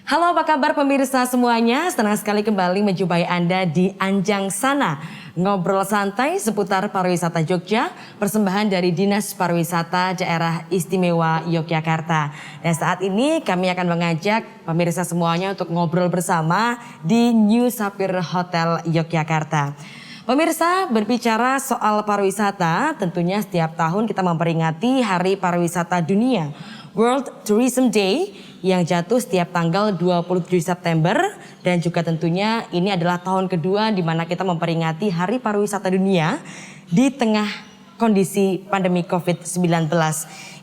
Halo, apa kabar pemirsa semuanya? Senang sekali kembali menjumpai Anda di Anjang Sana. Ngobrol santai seputar pariwisata Jogja, persembahan dari Dinas Pariwisata Daerah Istimewa Yogyakarta. Dan saat ini kami akan mengajak pemirsa semuanya untuk ngobrol bersama di New Sapphire Hotel Yogyakarta. Pemirsa, berbicara soal pariwisata, tentunya setiap tahun kita memperingati Hari Pariwisata Dunia, World Tourism Day, yang jatuh setiap tanggal 27 September. Dan juga tentunya ini adalah tahun kedua di mana kita memperingati Hari Pariwisata Dunia di tengah kondisi pandemi COVID-19.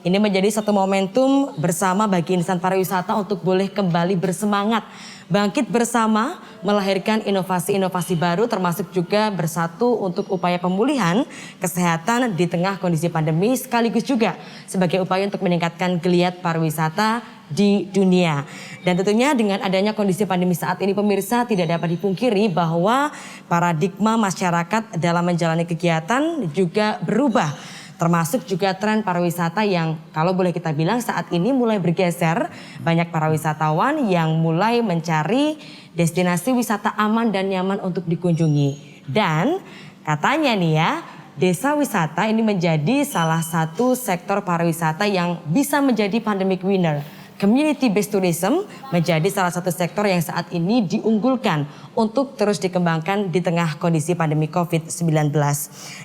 Ini menjadi satu momentum bersama bagi insan pariwisata untuk boleh kembali bersemangat, bangkit bersama, melahirkan inovasi-inovasi baru termasuk juga bersatu untuk upaya pemulihan kesehatan di tengah kondisi pandemi, sekaligus juga sebagai upaya untuk meningkatkan geliat pariwisata di dunia. Dan tentunya dengan adanya kondisi pandemi saat ini pemirsa, tidak dapat dipungkiri bahwa paradigma masyarakat dalam menjalani kegiatan juga berubah. Termasuk juga tren pariwisata yang kalau boleh kita bilang saat ini mulai bergeser. Banyak para wisatawan yang mulai mencari destinasi wisata aman dan nyaman untuk dikunjungi. Dan katanya nih ya, desa wisata ini menjadi salah satu sektor pariwisata yang bisa menjadi pandemic winner. Community based tourism menjadi salah satu sektor yang saat ini diunggulkan untuk terus dikembangkan di tengah kondisi pandemi COVID-19.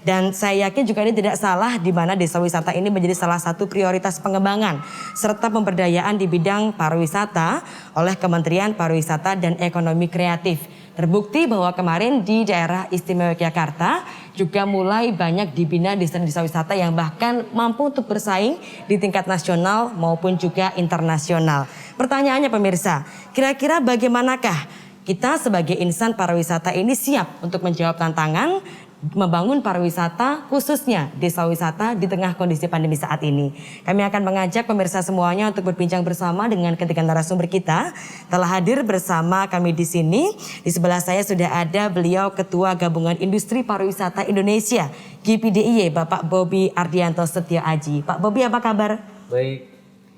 Dan saya yakin juga ini tidak salah di mana desa wisata ini menjadi salah satu prioritas pengembangan serta pemberdayaan di bidang pariwisata oleh Kementerian Pariwisata dan Ekonomi Kreatif. Terbukti bahwa kemarin di daerah Istimewa Yogyakarta juga mulai banyak dibina desa-desa wisata yang bahkan mampu untuk bersaing di tingkat nasional maupun juga internasional. Pertanyaannya pemirsa, kira-kira bagaimanakah kita sebagai insan pariwisata ini siap untuk menjawab tantangan membangun pariwisata khususnya desa wisata di tengah kondisi pandemi saat ini. Kami akan mengajak pemirsa semuanya untuk berbincang bersama dengan ketiga narasumber kita. Telah hadir bersama kami di sini. Di sebelah saya sudah ada beliau Ketua Gabungan Industri Pariwisata Indonesia GPDIY, Bapak Bobi Ardianto Setio Aji. Pak Bobi, apa kabar? Baik,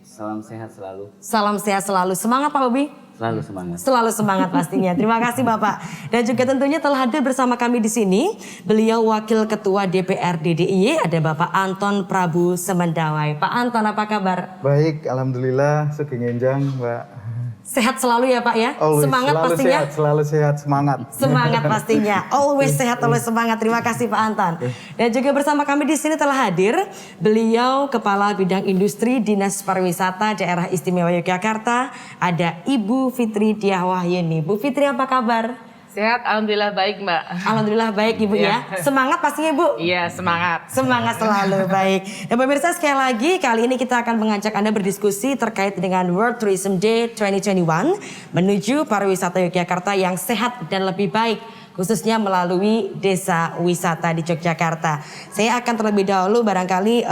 salam sehat selalu. Salam sehat selalu. Semangat Pak Bobi. Selalu semangat. Selalu semangat pastinya. Terima kasih Bapak. Dan juga tentunya telah hadir bersama kami di sini beliau Wakil Ketua DPRD DIY, ada Bapak Anton Prabu Semendawai. Pak Anton, apa kabar? Baik, alhamdulillah, sugeng enjang, Mbak. Sehat selalu ya Pak ya? Always, Semangat selalu pastinya. Sehat, selalu sehat, semangat. Semangat pastinya. Always sehat, always semangat. Terima kasih Pak Anton. Dan juga bersama kami di sini telah hadir beliau Kepala Bidang Industri Dinas Pariwisata Daerah Istimewa Yogyakarta, ada Ibu Fitri Diah Wahyuni. Bu Fitri, apa kabar? Sehat, alhamdulillah baik Mbak. Alhamdulillah baik Ibu ya. Semangat pastinya Bu. Iya, semangat. Semangat selalu, baik. Dan pemirsa, sekali lagi kali ini kita akan mengajak Anda berdiskusi terkait dengan World Tourism Day 2021 menuju pariwisata Yogyakarta yang sehat dan lebih baik, khususnya melalui desa wisata di Yogyakarta. Saya akan terlebih dahulu barangkali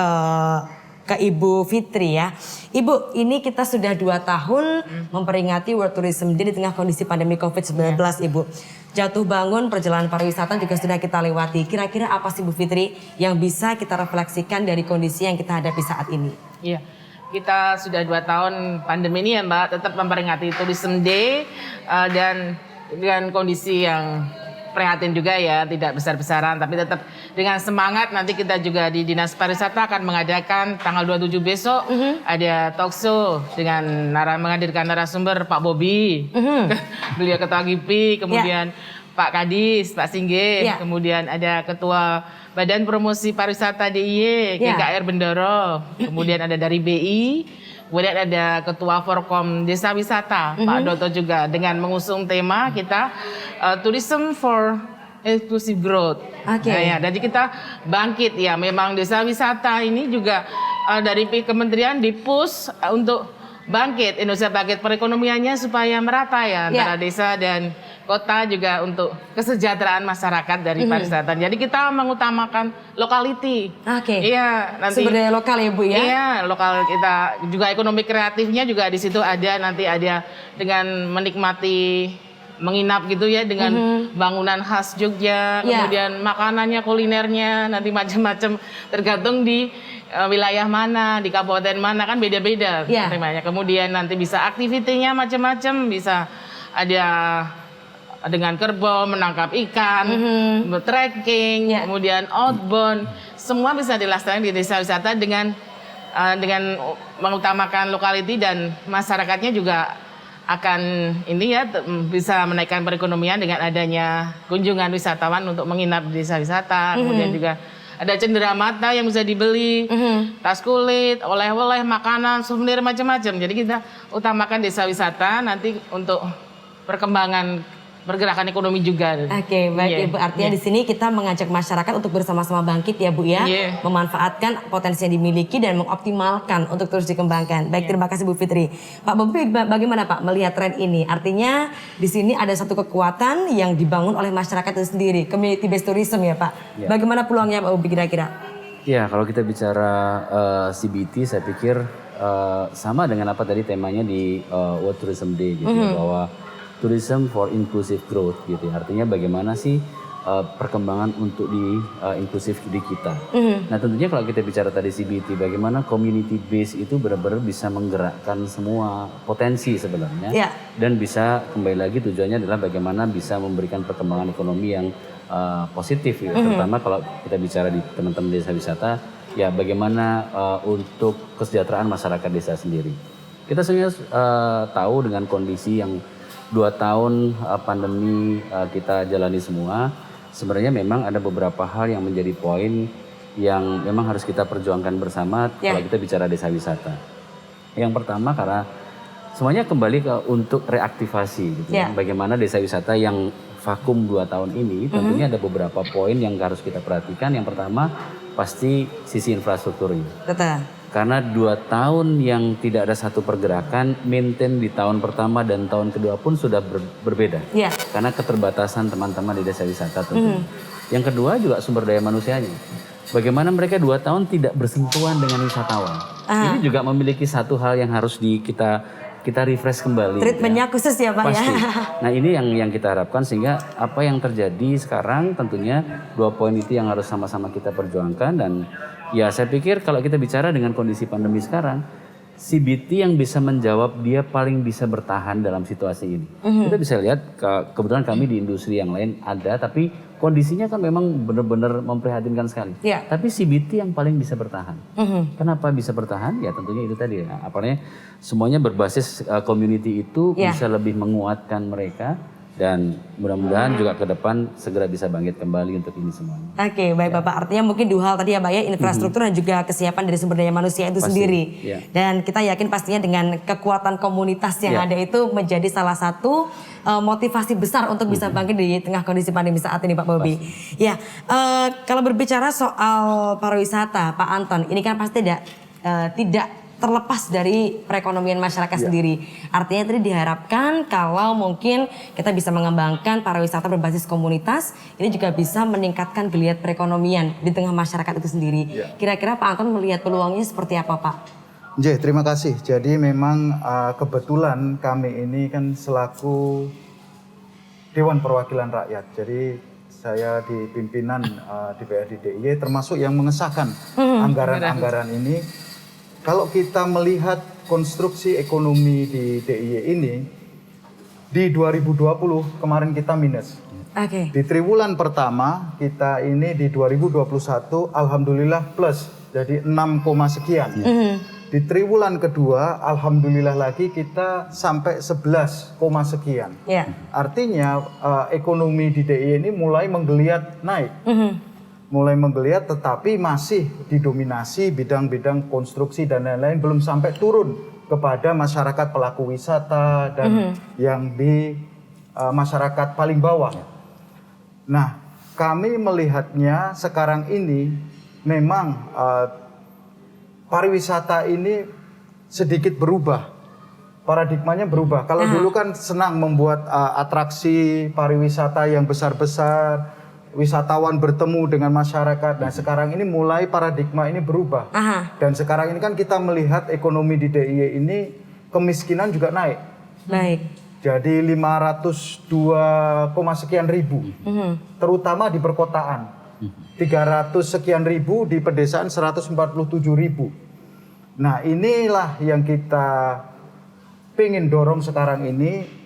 ke Ibu Fitri ya. Ibu, ini kita sudah 2 tahun memperingati World Tourism Day di tengah kondisi pandemi COVID-19 Ibu. Jatuh bangun perjalanan pariwisata juga sudah kita lewati. Kira-kira apa sih Bu Fitri yang bisa kita refleksikan dari kondisi yang kita hadapi saat ini? Iya, kita sudah 2 tahun pandemi ini ya Mbak, tetap memperingati Tourism Day dan dengan kondisi yang prihatin juga ya, tidak besar-besaran, tapi tetap dengan semangat. Nanti kita juga di Dinas Pariwisata akan mengadakan tanggal 27 besok ada talk show dengan menghadirkan narasumber Pak Bobi, beliau Ketua GIPI, kemudian Pak Kadis, Pak Singgih, kemudian ada Ketua Badan Promosi Pariwisata DIY, GKR Bendoro, kemudian ada dari BI. Kemudian ada Ketua Forkom Desa Wisata, Pak Doto juga, dengan mengusung tema kita Tourism for Inclusive Growth. Oke. Nah, ya, jadi kita bangkit ya. Memang desa wisata ini juga dari kementerian dipush untuk bangkit, Indonesia bangkit perekonomiannya supaya merata ya antara desa dan kota, juga untuk kesejahteraan masyarakat dari pariwisata. Jadi kita mengutamakan lokality. Oke. Iya, nanti sumber daya lokal ya Bu ya. Iya, lokal kita juga ekonomi kreatifnya juga di situ ada, nanti ada dengan menikmati menginap gitu ya dengan bangunan khas Jogja, kemudian makanannya, kulinernya, nanti macam-macam tergantung di wilayah mana, di kabupaten mana kan beda-beda temanya. Kemudian nanti bisa aktivitinya macam-macam, bisa ada dengan kerbau, menangkap ikan, trekking, kemudian outbound, semua bisa dilaksanakan di desa wisata dengan mengutamakan lokality dan masyarakatnya juga akan ini ya bisa menaikkan perekonomian dengan adanya kunjungan wisatawan untuk menginap di desa wisata. Kemudian juga ada cenderamata yang bisa dibeli, tas kulit, oleh-oleh, makanan, souvenir macam-macam. Jadi kita utamakan desa wisata nanti untuk perkembangan pergerakan ekonomi juga. Oke, baik Ibu. Artinya di sini kita mengajak masyarakat untuk bersama-sama bangkit ya Bu ya, memanfaatkan potensi yang dimiliki dan mengoptimalkan untuk terus dikembangkan. Baik, terima kasih Bu Fitri. Pak Bobi, bagaimana Pak melihat tren ini? Artinya di sini ada satu kekuatan yang dibangun oleh masyarakat itu sendiri, community based tourism ya Pak. Bagaimana peluangnya Pak Bobi kira-kira? Ya, kalau kita bicara CBT, saya pikir sama dengan apa tadi temanya di World Tourism Day gitu ya, bahwa Tourism for Inclusive Growth gitu ya. Artinya bagaimana sih perkembangan untuk di inklusif di kita. Nah tentunya kalau kita bicara tadi CBT, bagaimana community base itu benar-benar bisa menggerakkan semua potensi sebenarnya. Dan bisa kembali lagi tujuannya adalah bagaimana bisa memberikan perkembangan ekonomi yang positif ya. Terutama kalau kita bicara di teman-teman desa wisata, ya bagaimana untuk kesejahteraan masyarakat desa sendiri. Kita sebenarnya tahu dengan kondisi yang 2 tahun pandemi kita jalani semua, sebenarnya memang ada beberapa hal yang menjadi poin yang memang harus kita perjuangkan bersama kalau kita bicara desa wisata. Yang pertama karena semuanya kembali untuk reaktivasi gitu ya. Bagaimana desa wisata yang vakum 2 tahun ini tentunya ada beberapa poin yang harus kita perhatikan. Yang pertama pasti sisi infrastrukturnya. Betul. Karena 2 tahun yang tidak ada satu pergerakan, maintain di tahun pertama dan tahun kedua pun sudah berbeda. Karena keterbatasan teman-teman di desa wisata tentu. Yang kedua juga sumber daya manusianya. Bagaimana mereka 2 tahun tidak bersentuhan dengan wisatawan. Ini juga memiliki satu hal yang harus kita refresh kembali. Treatmentnya khusus ya Pak Pasti. ya. Nah ini yang kita harapkan sehingga apa yang terjadi sekarang tentunya 2 poin itu yang harus sama-sama kita perjuangkan. Dan ya saya pikir kalau kita bicara dengan kondisi pandemi sekarang, CBT yang bisa menjawab dia paling bisa bertahan dalam situasi ini. Kita bisa lihat kebetulan kami di industri yang lain ada, tapi kondisinya kan memang benar-benar memprihatinkan sekali. Tapi CBT yang paling bisa bertahan. Kenapa bisa bertahan? Ya tentunya itu tadi ya. Apalagi semuanya berbasis community itu bisa lebih menguatkan mereka. Dan mudah-mudahan juga ke depan segera bisa bangkit kembali untuk ini semuanya. Oke, baik Bapak. Artinya mungkin 2 hal tadi ya Pak ya, infrastruktur dan juga kesiapan dari sumber daya manusia itu sendiri. Dan kita yakin pastinya dengan kekuatan komunitas yang ada itu menjadi salah satu motivasi besar untuk bisa bangkit di tengah kondisi pandemi saat ini Pak Bobi. Ya, kalau berbicara soal pariwisata Pak Anton, ini kan pasti tidak terlepas dari perekonomian masyarakat sendiri. Artinya tadi diharapkan kalau mungkin kita bisa mengembangkan pariwisata berbasis komunitas, ini juga bisa meningkatkan geliat perekonomian di tengah masyarakat itu sendiri. Kira-kira Pak Anton melihat peluangnya seperti apa Pak? Terima kasih. Jadi memang kebetulan kami ini kan selaku Dewan Perwakilan Rakyat. Jadi saya di pimpinan DPRD DIY termasuk yang mengesahkan anggaran-anggaran ini. Kalau kita melihat konstruksi ekonomi di DIY ini, di 2020 kemarin kita minus. Di triwulan pertama kita ini di 2021 alhamdulillah plus, jadi 6, sekian. Di triwulan kedua alhamdulillah lagi kita sampai 11, sekian. Artinya ekonomi di DIY ini mulai menggeliat naik. Mulai menggeliat tetapi masih didominasi bidang-bidang konstruksi dan lain-lain, belum sampai turun kepada masyarakat pelaku wisata dan yang di masyarakat paling bawah. Nah, kami melihatnya sekarang ini memang pariwisata ini sedikit berubah. Paradigmanya berubah. Kalau dulu kan senang membuat atraksi pariwisata yang besar-besar, wisatawan bertemu dengan masyarakat. Nah sekarang ini mulai paradigma ini berubah. Dan sekarang ini kan kita melihat ekonomi di DIY ini kemiskinan juga naik. Jadi 502, sekian ribu, terutama di perkotaan. 300 sekian ribu, di pedesaan 147 ribu. Nah inilah yang kita pengen dorong sekarang ini.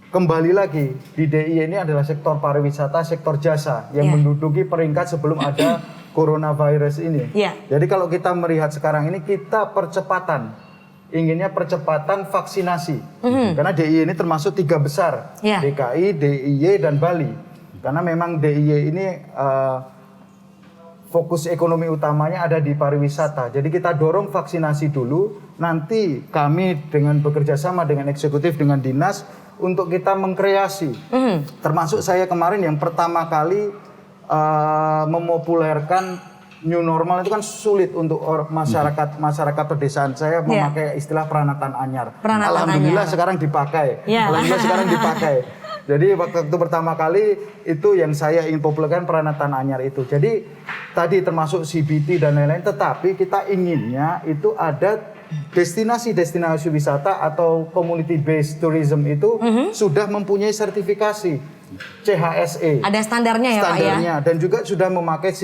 Kembali lagi, di DIY ini adalah sektor pariwisata, sektor jasa yang menduduki peringkat sebelum ada coronavirus ini. Jadi kalau kita melihat sekarang ini, kita inginnya percepatan vaksinasi. Karena DIY ini termasuk 3 besar, DKI, DIY, dan Bali. Karena memang DIY ini fokus ekonomi utamanya ada di pariwisata. Jadi kita dorong vaksinasi dulu, nanti kami dengan bekerja sama dengan eksekutif, dengan dinas, untuk kita mengkreasi. Termasuk saya kemarin yang pertama kali memopulerkan new normal itu kan sulit untuk masyarakat pedesaan saya memakai istilah peranatan anyar. Alhamdulillah sekarang dipakai. Alhamdulillah sekarang dipakai. Jadi waktu pertama kali itu yang saya ingin populerkan peranatan anyar itu. Jadi tadi termasuk CBT dan lain-lain, tetapi kita inginnya itu ada destinasi-destinasi wisata atau community based tourism itu sudah mempunyai sertifikasi CHSE. Ada standarnya ya Pak ya? Dan juga sudah memakai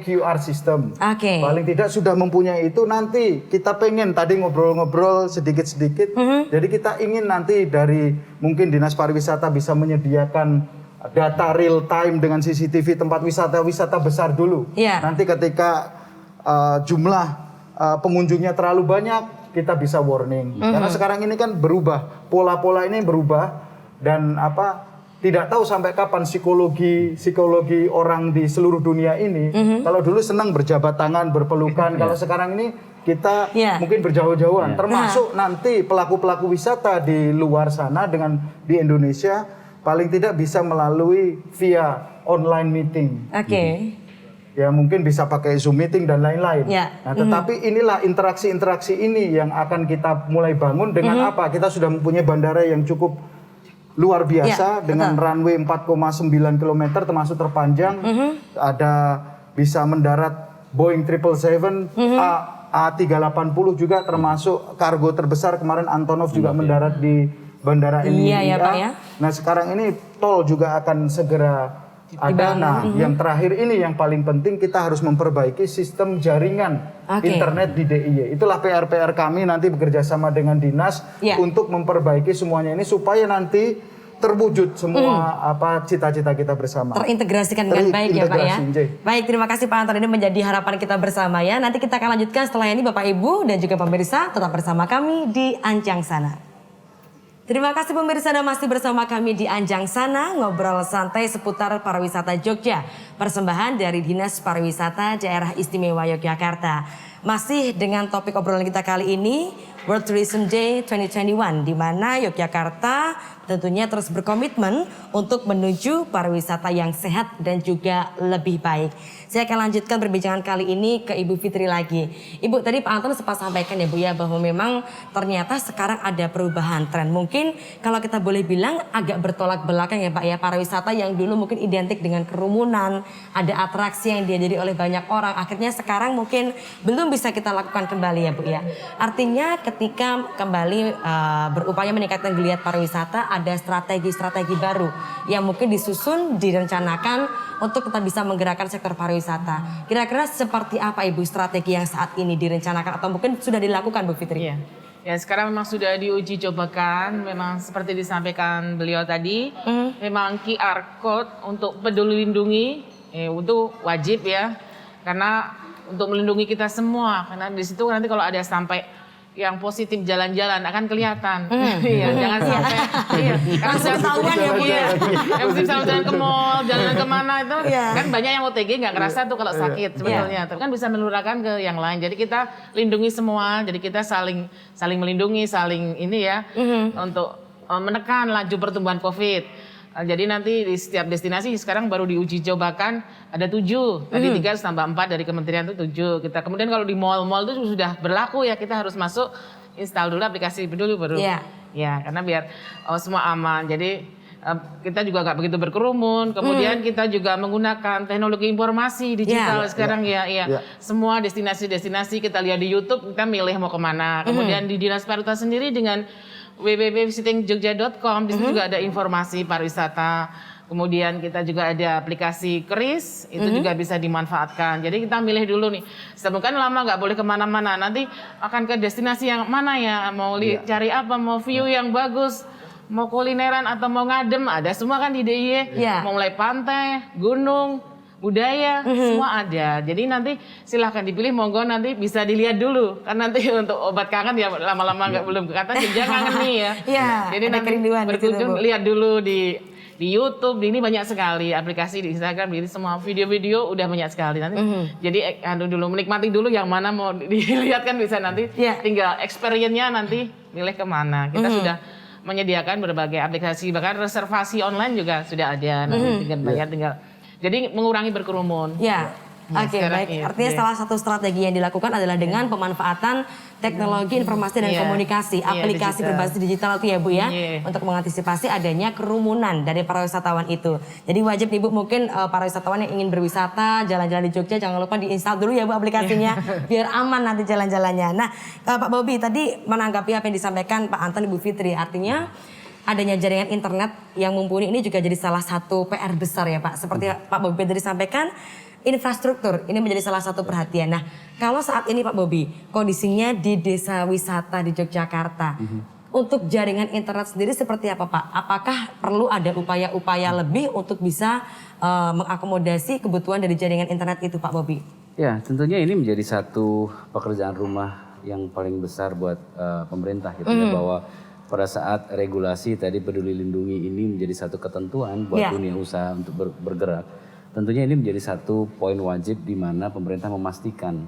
QR system. Paling tidak sudah mempunyai itu. Nanti kita pengen tadi ngobrol-ngobrol sedikit-sedikit. Jadi kita ingin nanti dari mungkin Dinas Pariwisata bisa menyediakan data real time dengan CCTV tempat wisata besar dulu. Nanti ketika jumlah pengunjungnya terlalu banyak, kita bisa warning. Karena sekarang ini kan berubah, pola-pola ini berubah, dan tidak tahu sampai kapan psikologi orang di seluruh dunia ini. Kalau dulu senang berjabat tangan, berpelukan, kalau sekarang ini kita mungkin berjauh-jauhan. Termasuk nanti pelaku-pelaku wisata di luar sana dengan di Indonesia paling tidak bisa melalui via online meeting. Ya mungkin bisa pakai Zoom meeting dan lain-lain. Nah, tetapi inilah interaksi-interaksi ini yang akan kita mulai bangun dengan apa? Kita sudah mempunyai bandara yang cukup luar biasa dengan runway 4,9 km termasuk terpanjang. Ada bisa mendarat Boeing 777, A380 juga termasuk kargo terbesar. Kemarin Antonov juga mendarat di bandara ini. Nah, sekarang ini tol juga akan segera ada. Nah, yang terakhir ini yang paling penting, kita harus memperbaiki sistem jaringan internet di DIY. Itulah PR kami nanti bekerja sama dengan dinas untuk memperbaiki semuanya ini supaya nanti terwujud semua cita-cita kita bersama. Terintegrasikan dengan baik ya Pak ya. Baik, terima kasih Pak Anton, ini menjadi harapan kita bersama ya. Nanti kita akan lanjutkan setelah ini Bapak Ibu dan juga pemirsa tetap bersama kami di Anjang Sana. Terima kasih pemirsa, dan masih bersama kami di Anjang Sana, ngobrol santai seputar pariwisata Jogja. Persembahan dari Dinas Pariwisata Daerah Istimewa Yogyakarta. Masih dengan topik obrolan kita kali ini, World Tourism Day 2021, di mana Yogyakarta tentunya terus berkomitmen untuk menuju pariwisata yang sehat dan juga lebih baik. Saya akan lanjutkan perbincangan kali ini ke Ibu Fitri lagi. Ibu, tadi Pak Anton sempat sampaikan ya Bu ya, bahwa memang ternyata sekarang ada perubahan tren. Mungkin kalau kita boleh bilang agak bertolak belakang ya Pak ya, pariwisata yang dulu mungkin identik dengan kerumunan, ada atraksi yang dihadiri oleh banyak orang, akhirnya sekarang mungkin belum bisa kita lakukan kembali ya Bu ya. Artinya ketika kembali berupaya meningkatkan geliat pariwisata, ada strategi-strategi baru yang mungkin disusun, direncanakan untuk kita bisa menggerakkan sektor pariwisata. Kira-kira seperti apa Ibu strategi yang saat ini direncanakan atau mungkin sudah dilakukan Bu Fitri? Ya sekarang memang sudah diuji cobakan, memang seperti disampaikan beliau tadi, memang QR Code untuk peduli lindungi itu wajib ya, karena untuk melindungi kita semua, karena di situ nanti kalau ada sampai yang positif jalan-jalan akan kelihatan. Jangan sampai langsung ketahuan ya Bu ya. Yang positif jalan ke mall, jalan kemana itu kan banyak yang OTG nggak ngerasa tuh kalau sakit sebetulnya, tapi kan bisa menularkan ke yang lain. Jadi kita lindungi semua, jadi kita saling melindungi, saling ini ya untuk menekan laju pertumbuhan COVID. Jadi nanti di setiap destinasi sekarang baru diuji cobakan ada 7, tadi 3 tambah 4 dari kementerian itu 7. Kita kemudian kalau di mall-mall itu sudah berlaku ya, kita harus masuk install dulu aplikasi dulu baru ya, karena biar semua aman. Jadi kita juga nggak begitu berkerumun. Kemudian kita juga menggunakan teknologi informasi digital sekarang ya. Semua destinasi-destinasi kita lihat di YouTube, kita milih mau kemana. Kemudian di Dinas Pariwisata sendiri dengan www.visitingjogja.com, di situ juga ada informasi pariwisata. Kemudian kita juga ada aplikasi Kris, itu juga bisa dimanfaatkan. Jadi kita milih dulu nih, kan lama nggak boleh kemana-mana, nanti akan ke destinasi yang mana ya, mau cari apa, mau view yang bagus, mau kulineran atau mau ngadem, ada semua kan di DIY. Mau mulai pantai, gunung, budaya, semua ada. Jadi nanti silahkan dipilih, monggo nanti bisa dilihat dulu. Kan nanti untuk obat kangen ya lama-lama nggak belum kata Jogja kangen nih ya. Jadi nanti berkunjung lihat dulu di YouTube, ini banyak sekali aplikasi di Instagram, jadi semua video-video udah banyak sekali nanti. Jadi dulu menikmati dulu yang mana mau dilihat kan bisa nanti. Tinggal experience-nya nanti milih kemana. Kita sudah menyediakan berbagai aplikasi, bahkan reservasi online juga sudah ada. Nanti tinggal bayar, tinggal. Jadi mengurangi berkerumun. Oke, baik. Artinya salah satu strategi yang dilakukan adalah dengan pemanfaatan teknologi informasi dan komunikasi, aplikasi berbasis digital itu ya Bu ya, untuk mengantisipasi adanya kerumunan dari para wisatawan itu. Jadi wajib nih Bu, mungkin para wisatawan yang ingin berwisata, jalan-jalan di Jogja, jangan lupa diinstal dulu ya Bu aplikasinya, biar aman nanti jalan-jalannya. Nah, Pak Bobi tadi menanggapi apa yang disampaikan Pak Anton, Ibu Fitri, artinya adanya jaringan internet yang mumpuni ini juga jadi salah satu PR besar ya Pak. Seperti Pak Bobi tadi sampaikan, infrastruktur ini menjadi salah satu perhatian. Nah, kalau saat ini Pak Bobi, kondisinya di desa wisata di Yogyakarta, untuk jaringan internet sendiri seperti apa Pak? Apakah perlu ada upaya-upaya lebih untuk bisa mengakomodasi kebutuhan dari jaringan internet itu Pak Bobi? Ya, tentunya ini menjadi satu pekerjaan rumah yang paling besar buat pemerintah gitu ya, bahwa pada saat regulasi tadi Peduli Lindungi ini menjadi satu ketentuan buat dunia usaha untuk bergerak. Tentunya ini menjadi satu poin wajib di mana pemerintah memastikan.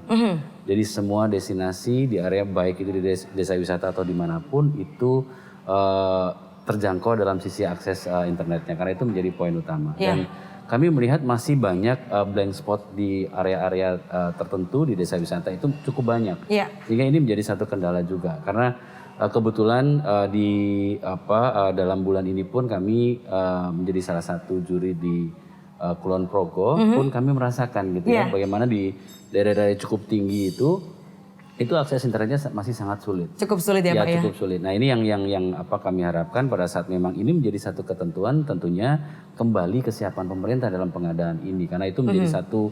Jadi semua destinasi di area baik itu di desa wisata atau dimanapun itu terjangkau dalam sisi akses internetnya. Karena itu menjadi poin utama. Dan kami melihat masih banyak blank spot di area-area tertentu di desa wisata itu cukup banyak. Sehingga ini menjadi satu kendala juga. Karena kebetulan dalam bulan ini pun kami menjadi salah satu juri di Kulon Progo pun kami merasakan gitu ya, bagaimana di daerah-daerah cukup tinggi itu akses internetnya masih sangat sulit. Cukup sulit ya Pak ya? Cukup sulit. Nah ini yang kami harapkan pada saat memang ini menjadi satu ketentuan, tentunya kembali kesiapan pemerintah dalam pengadaan ini. Karena itu menjadi satu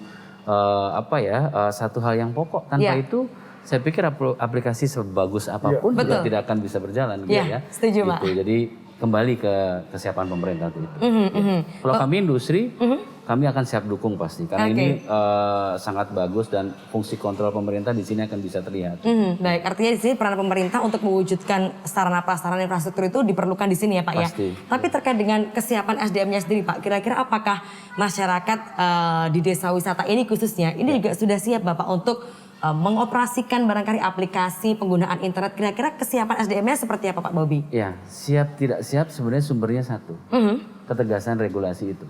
hal yang pokok. Tanpa itu saya pikir aplikasi sebagus apapun juga tidak akan bisa berjalan gitu ya. Setuju Pak. Jadi kembali ke kesiapan pemerintah itu. Kalau kami industri, kami akan siap dukung pasti karena ini sangat bagus dan fungsi kontrol pemerintah di sini akan bisa terlihat. Baik, artinya di sini peran pemerintah untuk mewujudkan sarana prasarana infrastruktur itu diperlukan di sini ya Pak pasti. Ya. Tapi terkait dengan kesiapan SDM-nya sendiri Pak, kira-kira apakah masyarakat di desa wisata ini khususnya ini juga sudah siap Bapak untuk mengoperasikan barangkali aplikasi penggunaan internet, kira-kira kesiapan SDM-nya seperti apa Pak Bobi? Ya, siap tidak siap sebenarnya sumbernya satu, ketegasan regulasi itu.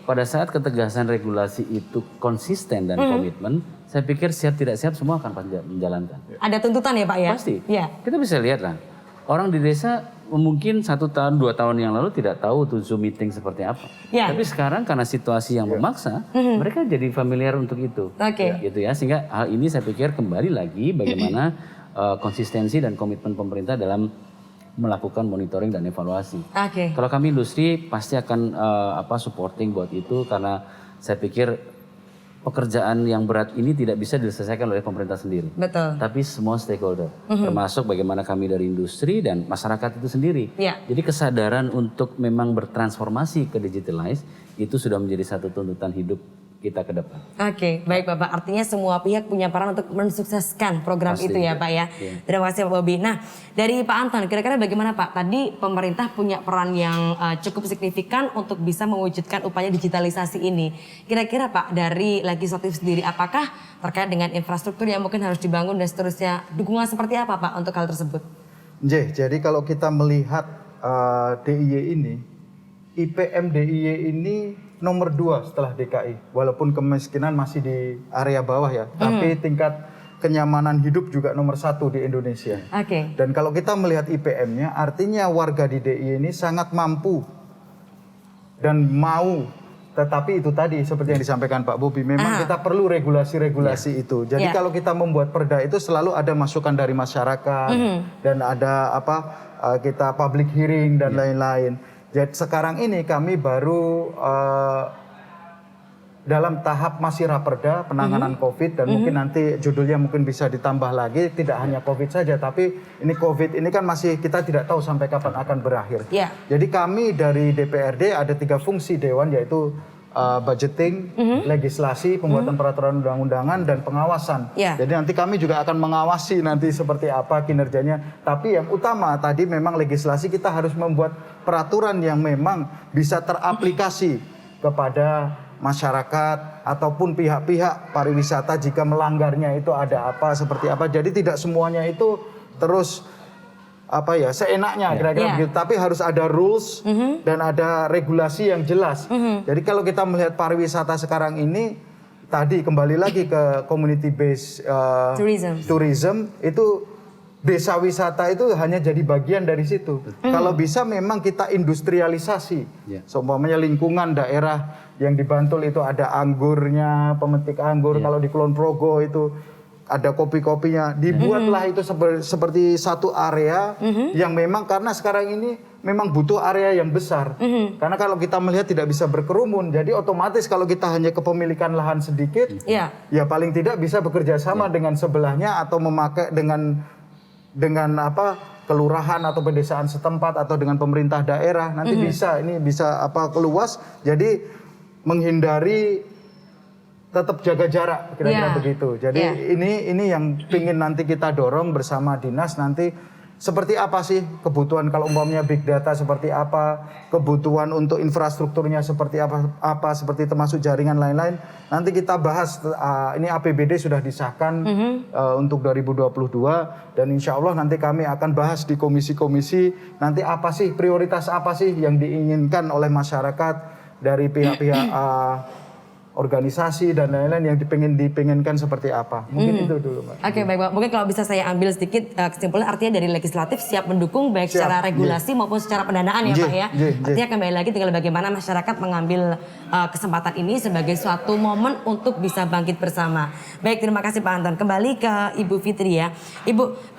Pada saat ketegasan regulasi itu konsisten dan komitmen, saya pikir siap tidak siap semua akan menjalankan. Ada tuntutan ya Pak ya? Pasti. Kita bisa lihat lah, orang di desa mungkin 1 tahun 2 tahun yang lalu tidak tahu tuh Zoom meeting seperti apa. Tapi sekarang karena situasi yang memaksa, mereka jadi familiar untuk itu. Gitu ya, sehingga hal ini saya pikir kembali lagi bagaimana konsistensi dan komitmen pemerintah dalam melakukan monitoring dan evaluasi. Kalau kami industri pasti akan supporting buat itu karena saya pikir pekerjaan yang berat ini tidak bisa diselesaikan oleh pemerintah sendiri. Tapi semua stakeholder, termasuk bagaimana kami dari industri dan masyarakat itu sendiri. Jadi kesadaran untuk memang bertransformasi ke digitalize itu sudah menjadi satu tuntutan hidup kita ke depan. Baik Bapak. Artinya semua pihak punya peran untuk mensukseskan program itu ya Pak ya. Terima kasih Pak Bobi. Nah, dari Pak Anton, kira-kira bagaimana Pak? Tadi pemerintah punya peran yang cukup signifikan untuk bisa mewujudkan upaya digitalisasi ini. Kira-kira Pak, dari legislatif sendiri, apakah terkait dengan infrastruktur yang mungkin harus dibangun dan seterusnya, dukungan seperti apa Pak untuk hal tersebut? Jadi kalau kita melihat DIY ini, IPM DIY ini nomor 2 setelah DKI, walaupun kemiskinan masih di area bawah ya, tapi tingkat kenyamanan hidup juga nomor 1 di Indonesia. Dan kalau kita melihat IPM-nya, artinya warga di DIY ini sangat mampu dan mau Tetapi itu tadi seperti yang disampaikan Pak Bobi, memang kita perlu regulasi-regulasi itu. Jadi kalau kita membuat perda itu selalu ada masukan dari masyarakat dan ada kita public hearing dan lain-lain. Jadi sekarang ini kami baru dalam tahap masih raperda penanganan COVID dan mungkin nanti judulnya mungkin bisa ditambah lagi, tidak hanya COVID saja, tapi ini COVID ini kan masih kita tidak tahu sampai kapan akan berakhir. Jadi kami dari DPRD ada 3 fungsi dewan, yaitu budgeting, legislasi, pembuatan peraturan undang-undangan, dan pengawasan. Jadi nanti kami juga akan mengawasi nanti seperti apa kinerjanya. Tapi yang utama tadi memang legislasi, kita harus membuat peraturan yang memang bisa teraplikasi kepada masyarakat ataupun pihak-pihak pariwisata jika melanggarnya itu ada apa, seperti apa. Jadi tidak semuanya itu terus seenaknya kira-kira begitu, tapi harus ada rules dan ada regulasi yang jelas. Jadi kalau kita melihat pariwisata sekarang ini, tadi kembali lagi ke community based tourism itu, desa wisata itu hanya jadi bagian dari situ. Kalau bisa memang kita industrialisasi. Seumpamanya lingkungan daerah yang di Bantul itu ada anggurnya, pemetik anggur. Kalau di Kulon Progo itu ada kopi-kopinya. Dibuatlah itu seperti satu area yang memang, karena sekarang ini memang butuh area yang besar. Karena kalau kita melihat tidak bisa berkerumun. Jadi otomatis kalau kita hanya kepemilikan lahan sedikit, ya paling tidak bisa bekerja sama dengan sebelahnya atau memakai dengan kelurahan atau pedesaan setempat atau dengan pemerintah daerah. Nanti bisa keluas. Jadi menghindari, tetap jaga jarak, kira-kira begitu. Jadi ini yang ingin nanti kita dorong bersama dinas nanti. Seperti apa sih kebutuhan, kalau umpamanya big data seperti apa, kebutuhan untuk infrastrukturnya seperti apa, seperti termasuk jaringan lain-lain. Nanti kita bahas, ini APBD sudah disahkan untuk 2022 dan insya Allah nanti kami akan bahas di komisi-komisi nanti apa sih, prioritas apa sih yang diinginkan oleh masyarakat dari pihak-pihak organisasi dan lain-lain yang dipinginkan seperti apa. Mungkin itu dulu, Mbak. Oke, baik, Pak. Mungkin kalau bisa saya ambil sedikit kesimpulan, artinya dari legislatif siap mendukung baik secara regulasi maupun secara pendanaan ya, Pak ya. Artinya kembali lagi tinggal bagaimana masyarakat mengambil kesempatan ini sebagai suatu momen untuk bisa bangkit bersama. Baik, terima kasih Pak Anton. Kembali ke Ibu Fitri ya. Ibu,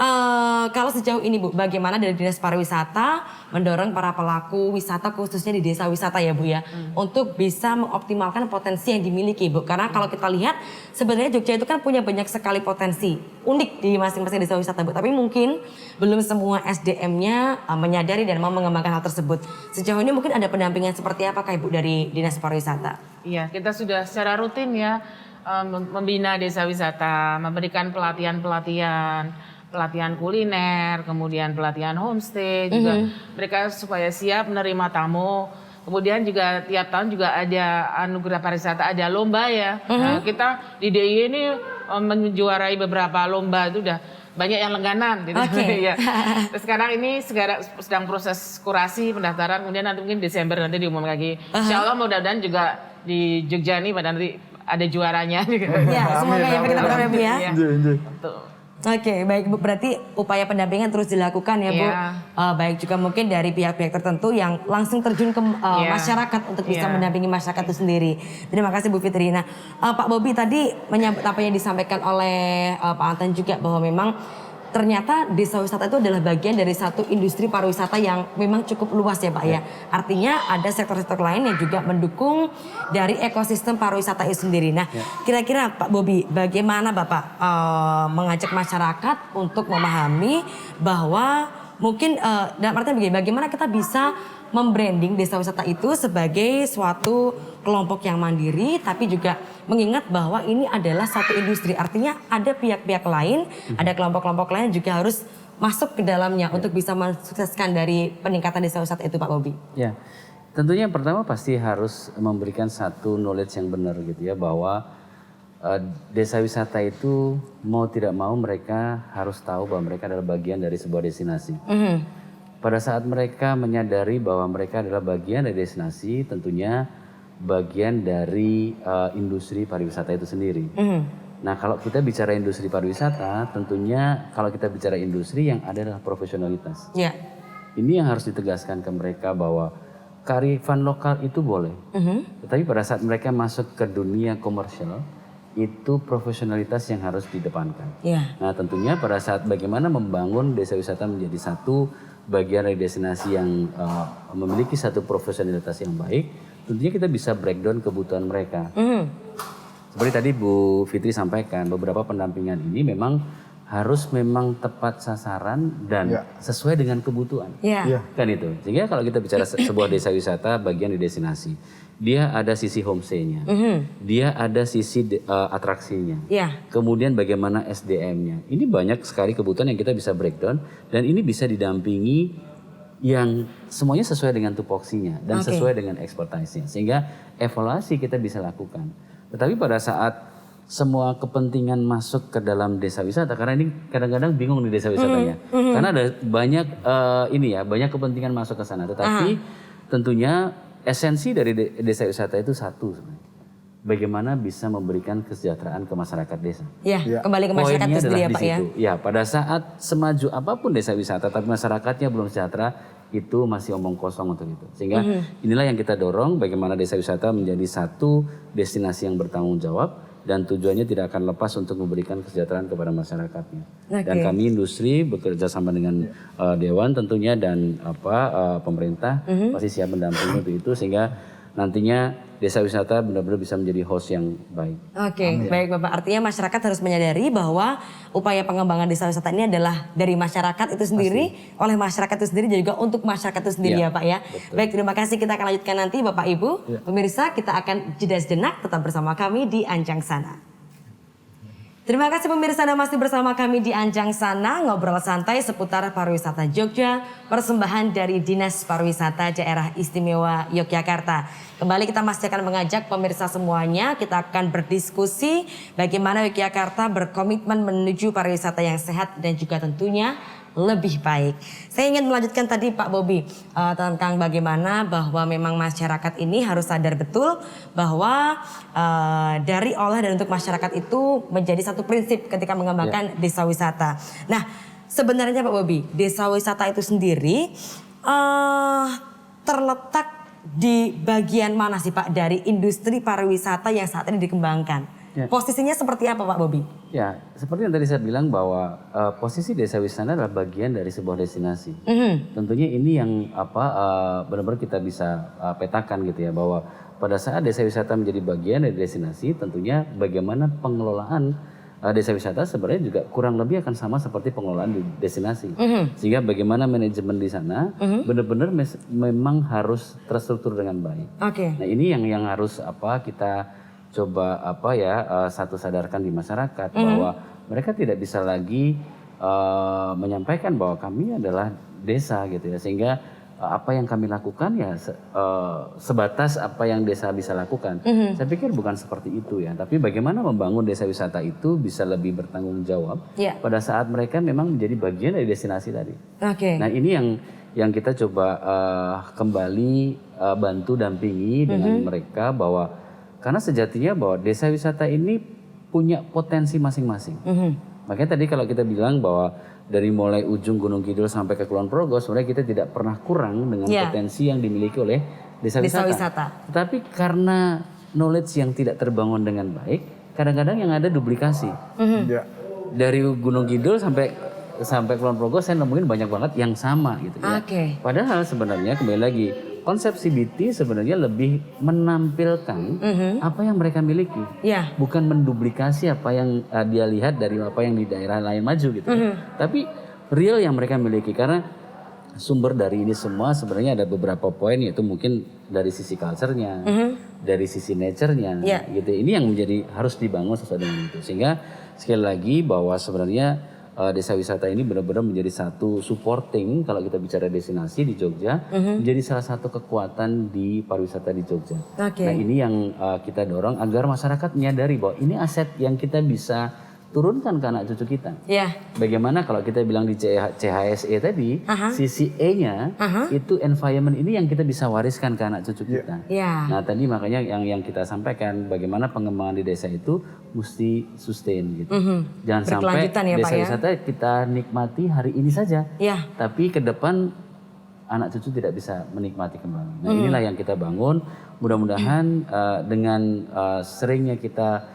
kalau sejauh ini Bu, bagaimana dari Dinas Pariwisata mendorong para pelaku wisata khususnya di desa wisata ya Bu ya, untuk bisa mengoptimalkan potensi yang dimiliki Bu, karena kalau kita lihat sebenarnya Jogja itu kan punya banyak sekali potensi unik di masing-masing desa wisata Bu, tapi mungkin belum semua SDM-nya menyadari dan mau mengembangkan hal tersebut. Sejauh ini mungkin ada pendampingan seperti apa Ibu dari Dinas Pariwisata? Iya, kita sudah secara rutin ya membina desa wisata, memberikan pelatihan kuliner, kemudian pelatihan homestay juga mereka supaya siap menerima tamu. Kemudian juga tiap tahun juga ada anugerah pariwisata, ada lomba ya. Nah, kita di DIY ini menjuarai beberapa lomba, itu udah banyak yang langganan gitu. Ya. Terus sekarang ini sedang proses kurasi pendaftaran, kemudian nanti mungkin Desember nanti diumumkan lagi. Insya Allah mudah-mudahan juga di Jogja nih pada nanti ada juaranya. Gitu. Ya, semoga ya kita berharap ya. Oke, baik Bu. Berarti upaya pendampingan terus dilakukan ya Bu. Baik juga mungkin dari pihak-pihak tertentu yang langsung terjun ke masyarakat untuk bisa mendampingi masyarakat itu sendiri. Terima kasih Bu Fitri. Nah, Pak Bobi tadi menyambut apa yang disampaikan oleh Pak Anton juga bahwa memang ternyata desa wisata itu adalah bagian dari satu industri pariwisata yang memang cukup luas ya Pak ya. Artinya ada sektor-sektor lain yang juga mendukung dari ekosistem pariwisata itu sendiri. Nah kira-kira Pak Bobi bagaimana Bapak mengajak masyarakat untuk memahami bahwa mungkin dalam artian begini, bagaimana kita bisa membranding desa wisata itu sebagai suatu kelompok yang mandiri, tapi juga mengingat bahwa ini adalah satu industri. Artinya ada pihak-pihak lain, ada kelompok-kelompok lain juga harus masuk ke dalamnya untuk bisa mensukseskan dari peningkatan desa wisata itu Pak Bobi. Ya, tentunya yang pertama pasti harus memberikan satu knowledge yang benar gitu ya, bahwa desa wisata itu mau tidak mau mereka harus tahu bahwa mereka adalah bagian dari sebuah destinasi. Pada saat mereka menyadari bahwa mereka adalah bagian dari destinasi, tentunya bagian dari industri pariwisata itu sendiri. Nah kalau kita bicara industri pariwisata, tentunya kalau kita bicara industri yang ada adalah profesionalitas. Ini yang harus ditegaskan ke mereka bahwa kearifan lokal itu boleh. Tetapi pada saat mereka masuk ke dunia komersial, itu profesionalitas yang harus didepankan. Iya. Nah tentunya pada saat bagaimana membangun desa wisata menjadi satu bagian dari destinasi yang memiliki satu profesionalitas yang baik, tentunya kita bisa breakdown kebutuhan mereka. Seperti tadi Bu Fitri sampaikan, beberapa pendampingan ini memang harus memang tepat sasaran dan sesuai dengan kebutuhan. Iya. Kan itu. Sehingga kalau kita bicara sebuah desa wisata bagian di destinasi, dia ada sisi homestay-nya, dia ada sisi atraksinya, Iya. kemudian bagaimana SDM-nya. Ini banyak sekali kebutuhan yang kita bisa breakdown dan ini bisa didampingi yang semuanya sesuai dengan tupoksinya dan sesuai dengan ekspertise-nya. Sehingga evaluasi kita bisa lakukan. Tetapi pada saat semua kepentingan masuk ke dalam desa wisata, karena ini kadang-kadang bingung di desa wisatanya, karena ada banyak banyak kepentingan masuk ke sana. Tetapi tentunya esensi dari desa wisata itu satu sebenarnya. Bagaimana bisa memberikan kesejahteraan ke masyarakat desa. Iya, kembali ke masyarakat Poinnya itu sendiri ya adalah Pak di ya. situ. Ya, pada saat semaju apapun desa wisata tapi masyarakatnya belum sejahtera, itu masih omong kosong untuk itu. Sehingga inilah yang kita dorong bagaimana desa wisata menjadi satu destinasi yang bertanggung jawab dan tujuannya tidak akan lepas untuk memberikan kesejahteraan kepada masyarakatnya. Dan kami industri bekerja sama dengan Dewan tentunya dan pemerintah pasti siap mendampingi untuk itu sehingga nantinya desa wisata benar-benar bisa menjadi host yang baik. Oke, baik Bapak. Artinya masyarakat harus menyadari bahwa upaya pengembangan desa wisata ini adalah dari masyarakat itu sendiri, oleh masyarakat itu sendiri dan juga untuk masyarakat itu sendiri ya Pak ya. Betul. Baik, terima kasih. Kita akan lanjutkan nanti Bapak Ibu. Pemirsa, kita akan jeda sejenak tetap bersama kami di Anjang Sana. Terima kasih pemirsa, Anda masih bersama kami di Anjang Sana, ngobrol santai seputar pariwisata Jogja, persembahan dari Dinas Pariwisata Daerah Istimewa Yogyakarta. Kembali kita masih akan mengajak pemirsa semuanya, kita akan berdiskusi bagaimana Yogyakarta berkomitmen menuju pariwisata yang sehat dan juga tentunya lebih baik. Saya ingin melanjutkan tadi Pak Bobi tentang bagaimana bahwa memang masyarakat ini harus sadar betul bahwa dari oleh dan untuk masyarakat itu menjadi satu prinsip ketika mengembangkan desa wisata. Nah, sebenarnya Pak Bobi, desa wisata itu sendiri terletak di bagian mana sih Pak dari industri pariwisata yang saat ini dikembangkan? Posisinya seperti apa Pak Bobi? Ya, seperti yang tadi saya bilang bahwa posisi desa wisata adalah bagian dari sebuah destinasi. Tentunya ini yang benar-benar kita bisa petakan gitu ya, bahwa pada saat desa wisata menjadi bagian dari destinasi, tentunya bagaimana pengelolaan desa wisata sebenarnya juga kurang lebih akan sama seperti pengelolaan di destinasi. Sehingga bagaimana manajemen di sana benar-benar memang harus terstruktur dengan baik. Oke. Nah ini yang harus kita coba satu sadarkan di masyarakat bahwa mereka tidak bisa lagi menyampaikan bahwa kami adalah desa gitu ya, sehingga apa yang kami lakukan ya sebatas apa yang desa bisa lakukan. Saya pikir bukan seperti itu ya, tapi bagaimana membangun desa wisata itu bisa lebih bertanggung jawab pada saat mereka memang menjadi bagian dari destinasi tadi. Oke. Nah ini yang kita coba kembali bantu dampingi dengan mereka bahwa karena sejatinya bahwa desa wisata ini punya potensi masing-masing. Makanya tadi kalau kita bilang bahwa dari mulai ujung Gunung Kidul sampai ke Kulon Progo sebenarnya kita tidak pernah kurang dengan potensi yang dimiliki oleh desa wisata. Tetapi karena knowledge yang tidak terbangun dengan baik, kadang-kadang yang ada duplikasi. Dari Gunung Kidul sampai Kulon Progo saya nemuin banyak banget yang sama gitu ya. Padahal sebenarnya kembali lagi konsep CBT sebenarnya lebih menampilkan apa yang mereka miliki, bukan menduplikasi apa yang dia lihat dari apa yang di daerah lain maju gitu. Tapi real yang mereka miliki, karena sumber dari ini semua sebenarnya ada beberapa poin, yaitu mungkin dari sisi culture-nya, dari sisi nature-nya, gitu. Ini yang menjadi harus dibangun sesuai dengan itu. Sehingga sekali lagi bahwa sebenarnya desa wisata ini benar-benar menjadi satu supporting kalau kita bicara destinasi di Jogja, menjadi salah satu kekuatan di pariwisata di Jogja. Nah ini yang kita dorong agar masyarakat menyadari bahwa ini aset yang kita bisa turunkan ke anak cucu kita. Bagaimana kalau kita bilang di CHSE tadi, sisi E-nya itu environment ini yang kita bisa wariskan ke anak cucu kita. Nah tadi makanya yang kita sampaikan bagaimana pengembangan di desa itu mesti sustain gitu. Jangan sampai desa wisata kita nikmati hari ini saja, tapi ke depan anak cucu tidak bisa menikmati kembali. Nah inilah yang kita bangun. Mudah-mudahan dengan seringnya kita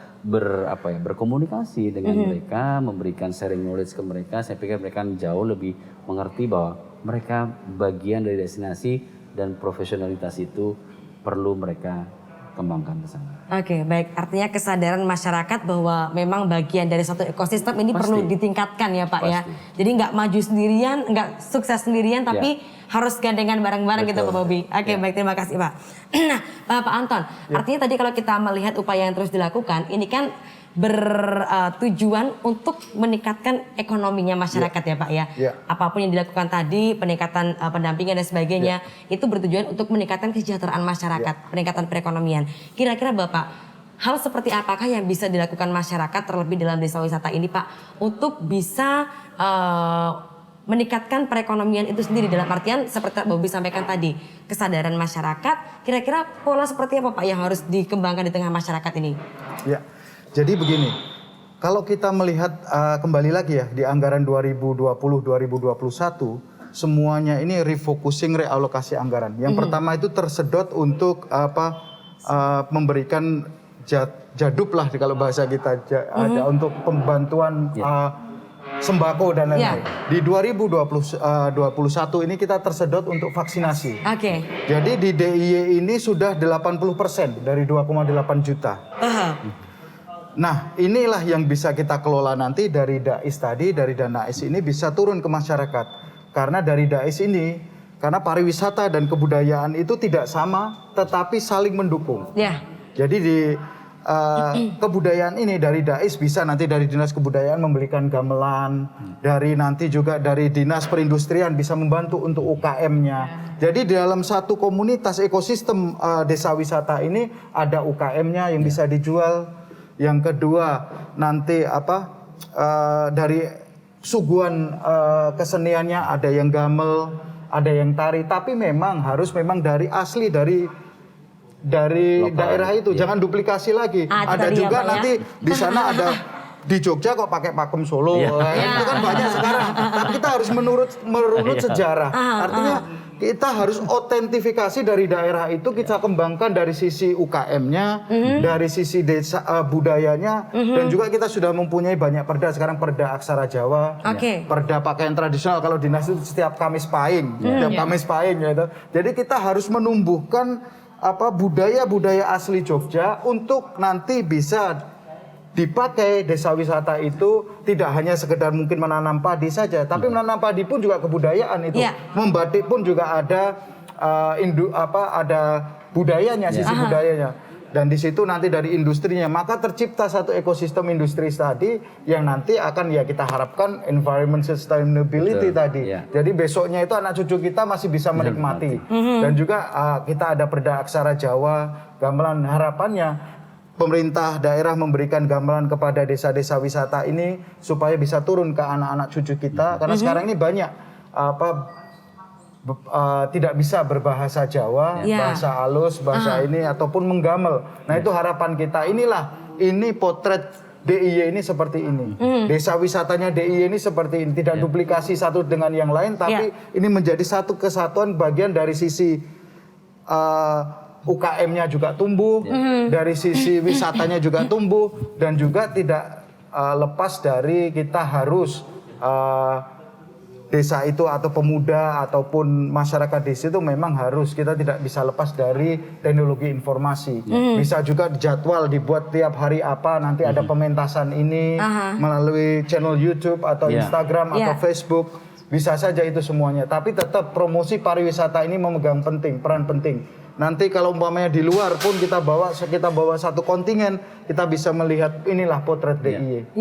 berkomunikasi dengan mereka, memberikan sharing knowledge ke mereka, saya pikir mereka jauh lebih mengerti bahwa mereka bagian dari destinasi dan profesionalitas itu perlu mereka kembangkan ke sana. Oke, baik. Artinya kesadaran masyarakat bahwa memang bagian dari suatu ekosistem ini perlu ditingkatkan ya Pak ya. Jadi nggak maju sendirian, nggak sukses sendirian, tapi harus gandengan bareng-bareng gitu Pak Bobi. Oke, baik, terima kasih Pak. Nah, Pak Anton, artinya tadi kalau kita melihat upaya yang terus dilakukan, ini kan bertujuan untuk meningkatkan ekonominya masyarakat ya Pak ya. Apapun yang dilakukan tadi, peningkatan pendampingan dan sebagainya, itu bertujuan untuk meningkatkan kesejahteraan masyarakat, peningkatan perekonomian. Kira-kira Bapak, hal seperti apakah yang bisa dilakukan masyarakat terlebih dalam desa wisata ini Pak, untuk bisa meningkatkan perekonomian itu sendiri, dalam artian seperti Bobi sampaikan tadi, kesadaran masyarakat, kira-kira pola seperti apa Pak yang harus dikembangkan di tengah masyarakat ini? Ya. Jadi begini, kalau kita melihat kembali lagi ya di anggaran 2020-2021, semuanya ini refocusing realokasi anggaran. Yang pertama itu tersedot untuk memberikan jadup lah kalau bahasa kita, ada untuk pembantuan sembako dan lain-lain. Di 2021 ini kita tersedot untuk vaksinasi. Jadi di DIY ini sudah 80% dari 2,8 juta. Nah, inilah yang bisa kita kelola nanti dari DAIS tadi, dari dana AIS ini bisa turun ke masyarakat. Karena dari DAIS ini, karena pariwisata dan kebudayaan itu tidak sama, tetapi saling mendukung. Jadi di kebudayaan ini dari DAIS bisa nanti dari Dinas Kebudayaan memberikan gamelan, dari nanti juga dari Dinas Perindustrian bisa membantu untuk UKM-nya. Jadi di dalam satu komunitas ekosistem desa wisata ini ada UKM-nya yang bisa dijual. Yang kedua nanti dari suguhan keseniannya ada yang gamel, ada yang tari, tapi memang harus dari asli dari daerah itu, jangan duplikasi lagi. Ada juga nanti di sana ada di Jogja kok pakai pakem Solo, itu kan banyak sekarang. Tapi kita harus merunut sejarah. Artinya kita harus otentifikasi dari daerah itu, kita kembangkan dari sisi UKM-nya, dari sisi desa budayanya, dan juga kita sudah mempunyai banyak perda sekarang, perda aksara Jawa, perda pakaian tradisional kalau dinas itu setiap Kamis Pahing, gitu. Jadi kita harus menumbuhkan budaya-budaya asli Jogja untuk nanti bisa dipakai desa wisata itu tidak hanya sekedar mungkin menanam padi saja, tapi menanam padi pun juga kebudayaan itu. Membatik pun juga ada ada budayanya, sisi budayanya. Dan di situ nanti dari industrinya, maka tercipta satu ekosistem industri tadi yang nanti akan kita harapkan environment sustainability tadi. Jadi besoknya itu anak cucu kita masih bisa menikmati. Dan juga kita ada perda aksara Jawa, gamelan, harapannya pemerintah daerah memberikan gamelan kepada desa-desa wisata ini supaya bisa turun ke anak-anak cucu kita, karena sekarang ini banyak tidak bisa berbahasa Jawa, bahasa halus, bahasa ini ataupun menggamel. Nah, itu harapan kita. Ini potret DIY ini seperti ini. Desa wisatanya DIY ini seperti ini, tidak duplikasi satu dengan yang lain, tapi ini menjadi satu kesatuan bagian dari sisi UKM-nya juga tumbuh, dari sisi wisatanya juga tumbuh, dan juga tidak lepas dari kita harus desa itu atau pemuda ataupun masyarakat desa itu memang harus, kita tidak bisa lepas dari teknologi informasi. Bisa juga jadwal dibuat tiap hari apa, nanti ada pementasan ini melalui channel YouTube atau Instagram atau Facebook. Bisa saja itu semuanya, tapi tetap promosi pariwisata ini memegang peran penting. Nanti kalau umpamanya di luar pun kita bawa satu kontingen, kita bisa melihat inilah potret DIY.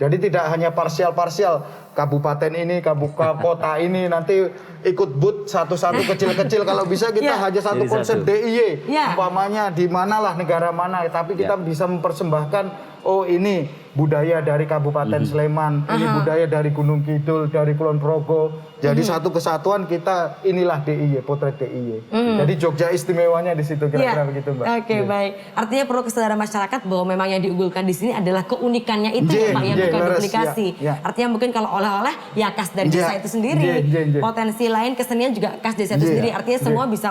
Jadi tidak hanya parsial-parsial, kabupaten ini, kota ini nanti ikut booth satu-satu kecil-kecil. Kalau bisa kita hanya satu konsep DIY. Umpamanya di manalah negara mana, tapi kita bisa mempersembahkan, oh ini budaya dari Kabupaten Sleman, ini budaya dari Gunung Kidul, dari Kulon Progo. Jadi satu kesatuan kita, inilah DIY, potret DIY. Jadi Jogja istimewanya di situ, kira-kira begitu Mbak. Baik. Artinya perlu kesadaran masyarakat bahwa memang yang diunggulkan di sini adalah keunikannya itu ya Pak, bukan leres, duplikasi. ya. Artinya mungkin kalau oleh-oleh ya khas dari Iya, desa itu sendiri. iya. Potensi lain kesenian juga khas desa itu Iya, sendiri. Artinya iya. semua bisa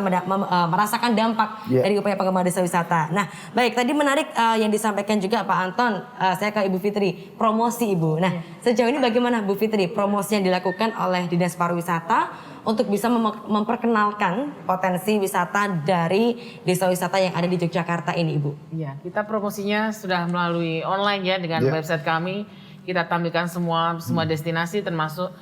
merasakan dampak Iya. dari upaya pengembangan desa wisata. Nah, baik tadi menarik yang disampaikan juga Pak Anton. Saya ke Ibu Fitri, promosi Ibu. Nah, sejauh ini bagaimana Bu Fitri promosi yang dilakukan oleh Dinas Pariwisata untuk bisa memperkenalkan potensi wisata dari desa wisata yang ada di Yogyakarta ini, Ibu? Iya, kita promosinya sudah melalui online ya dengan website kami. Kita tampilkan semua destinasi termasuk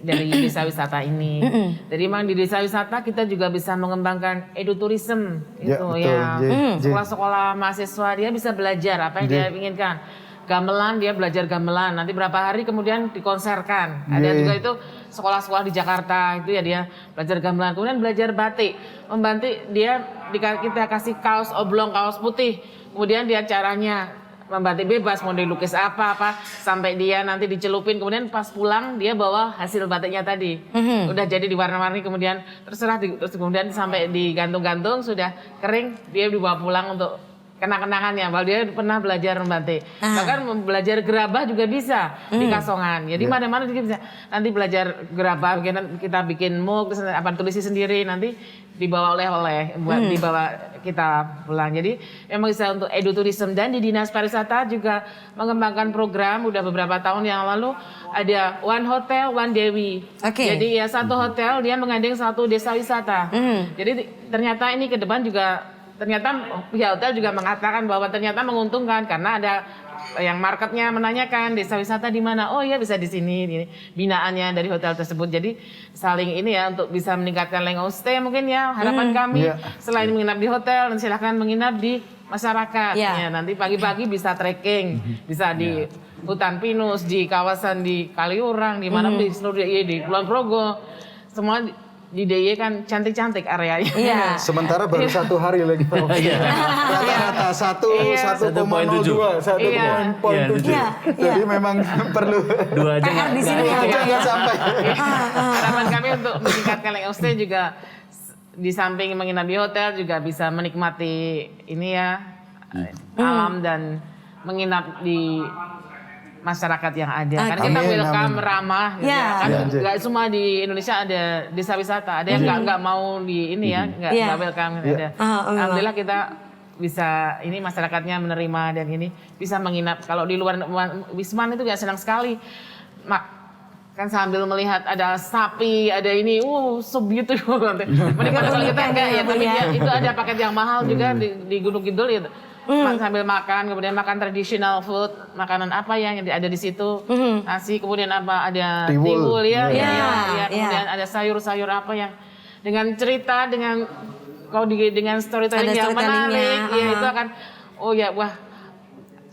dari desa wisata ini. Jadi memang di desa wisata kita juga bisa mengembangkan edutourism Ya, itu betul. ya. J. Sekolah-sekolah mahasiswa dia bisa belajar apa yang dia inginkan. Gamelan dia belajar gamelan, nanti berapa hari kemudian dikonserkan. Ada juga itu sekolah-sekolah di Jakarta itu ya dia belajar gamelan, kemudian belajar batik. Membatik dia kita kasih kaos oblong, kaos putih. Kemudian dia caranya membatik bebas, mau dilukis apa-apa sampai dia nanti dicelupin, kemudian pas pulang dia bawa hasil batiknya tadi. Udah jadi diwarna-warni, kemudian terserah terus kemudian sampai digantung-gantung sudah kering, dia dibawa pulang untuk kenang-kenangannya, bahwa dia pernah belajar membatik. Bahkan belajar gerabah juga bisa di Kasongan. Jadi mana-mana juga bisa. Nanti belajar gerabah, kita bikin mug, tulisi sendiri, nanti dibawa oleh-oleh, dibawa kita pulang. Jadi memang bisa untuk edutourism, dan di Dinas Pariwisata juga mengembangkan program udah beberapa tahun yang lalu ada One Hotel One Dewi. Jadi ya satu hotel dia mengandeng satu desa wisata. Jadi ternyata ini ke depan juga ternyata pihak hotel juga mengatakan bahwa ternyata menguntungkan karena ada yang marketnya menanyakan desa wisata di mana. Oh iya bisa di sini, binaannya dari hotel tersebut. Jadi saling ini ya untuk bisa meningkatkan lengkap stay mungkin ya harapan kami selain menginap di hotel dan silahkan menginap di masyarakat. Ya, nanti pagi-pagi bisa trekking, bisa di hutan pinus, di kawasan di Kaliurang, di mana di seluruh di Kulon Progo, semua di DIY kan cantik-cantik areanya. Iya. Sementara baru 1 hari lagi. Rata-rata 1,02, 1,7. Jadi memang perlu 2 aja PR di sini ya. jangan sampai. Harapan kami untuk meningkatkan lengkap stay juga di samping menginap di hotel juga bisa menikmati ini ya alam dan menginap di masyarakat yang ada. Karena kita welcome ramah gitu ya. Kan nggak semua di Indonesia ada desa wisata. Ada yang nggak mau di ini ya, nggak welcome ada. Alhamdulillah kita bisa ini masyarakatnya menerima dan ini bisa menginap. Kalau di luar Wisman itu ya senang sekali. Kan sambil melihat ada sapi, ada ini, so beautiful. Menikmati kalau kita enggak ya, tapi itu ada paket yang mahal juga di Gunung Kidul ya. Sambil makan, kemudian makan traditional food, makanan apa yang ada di situ, nasi, kemudian apa ada tiwul ya, kemudian ada sayur-sayur apa yang dengan cerita, dengan dengan storytelling yang menarik, ya itu akan, wah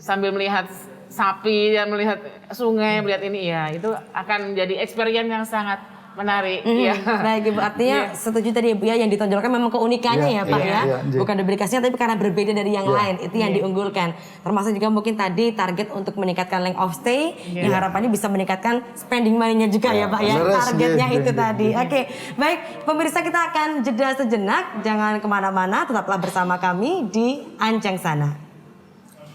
sambil melihat sapi dan melihat sungai, melihat ini ya itu akan menjadi experience yang sangat menarik. Baik Ibu, artinya setuju tadi Ibu ya, yang ditonjolkan memang keunikannya ya Pak ya. Bukan duplikasinya tapi karena berbeda dari yang lain, itu yang diunggulkan. Termasuk juga mungkin tadi target untuk meningkatkan length of stay, yang harapannya bisa meningkatkan spending money-nya juga ya Pak ya. Targetnya itu tadi. Oke, baik pemirsa, kita akan jeda sejenak, jangan kemana-mana, tetaplah bersama kami di Anjang Sana.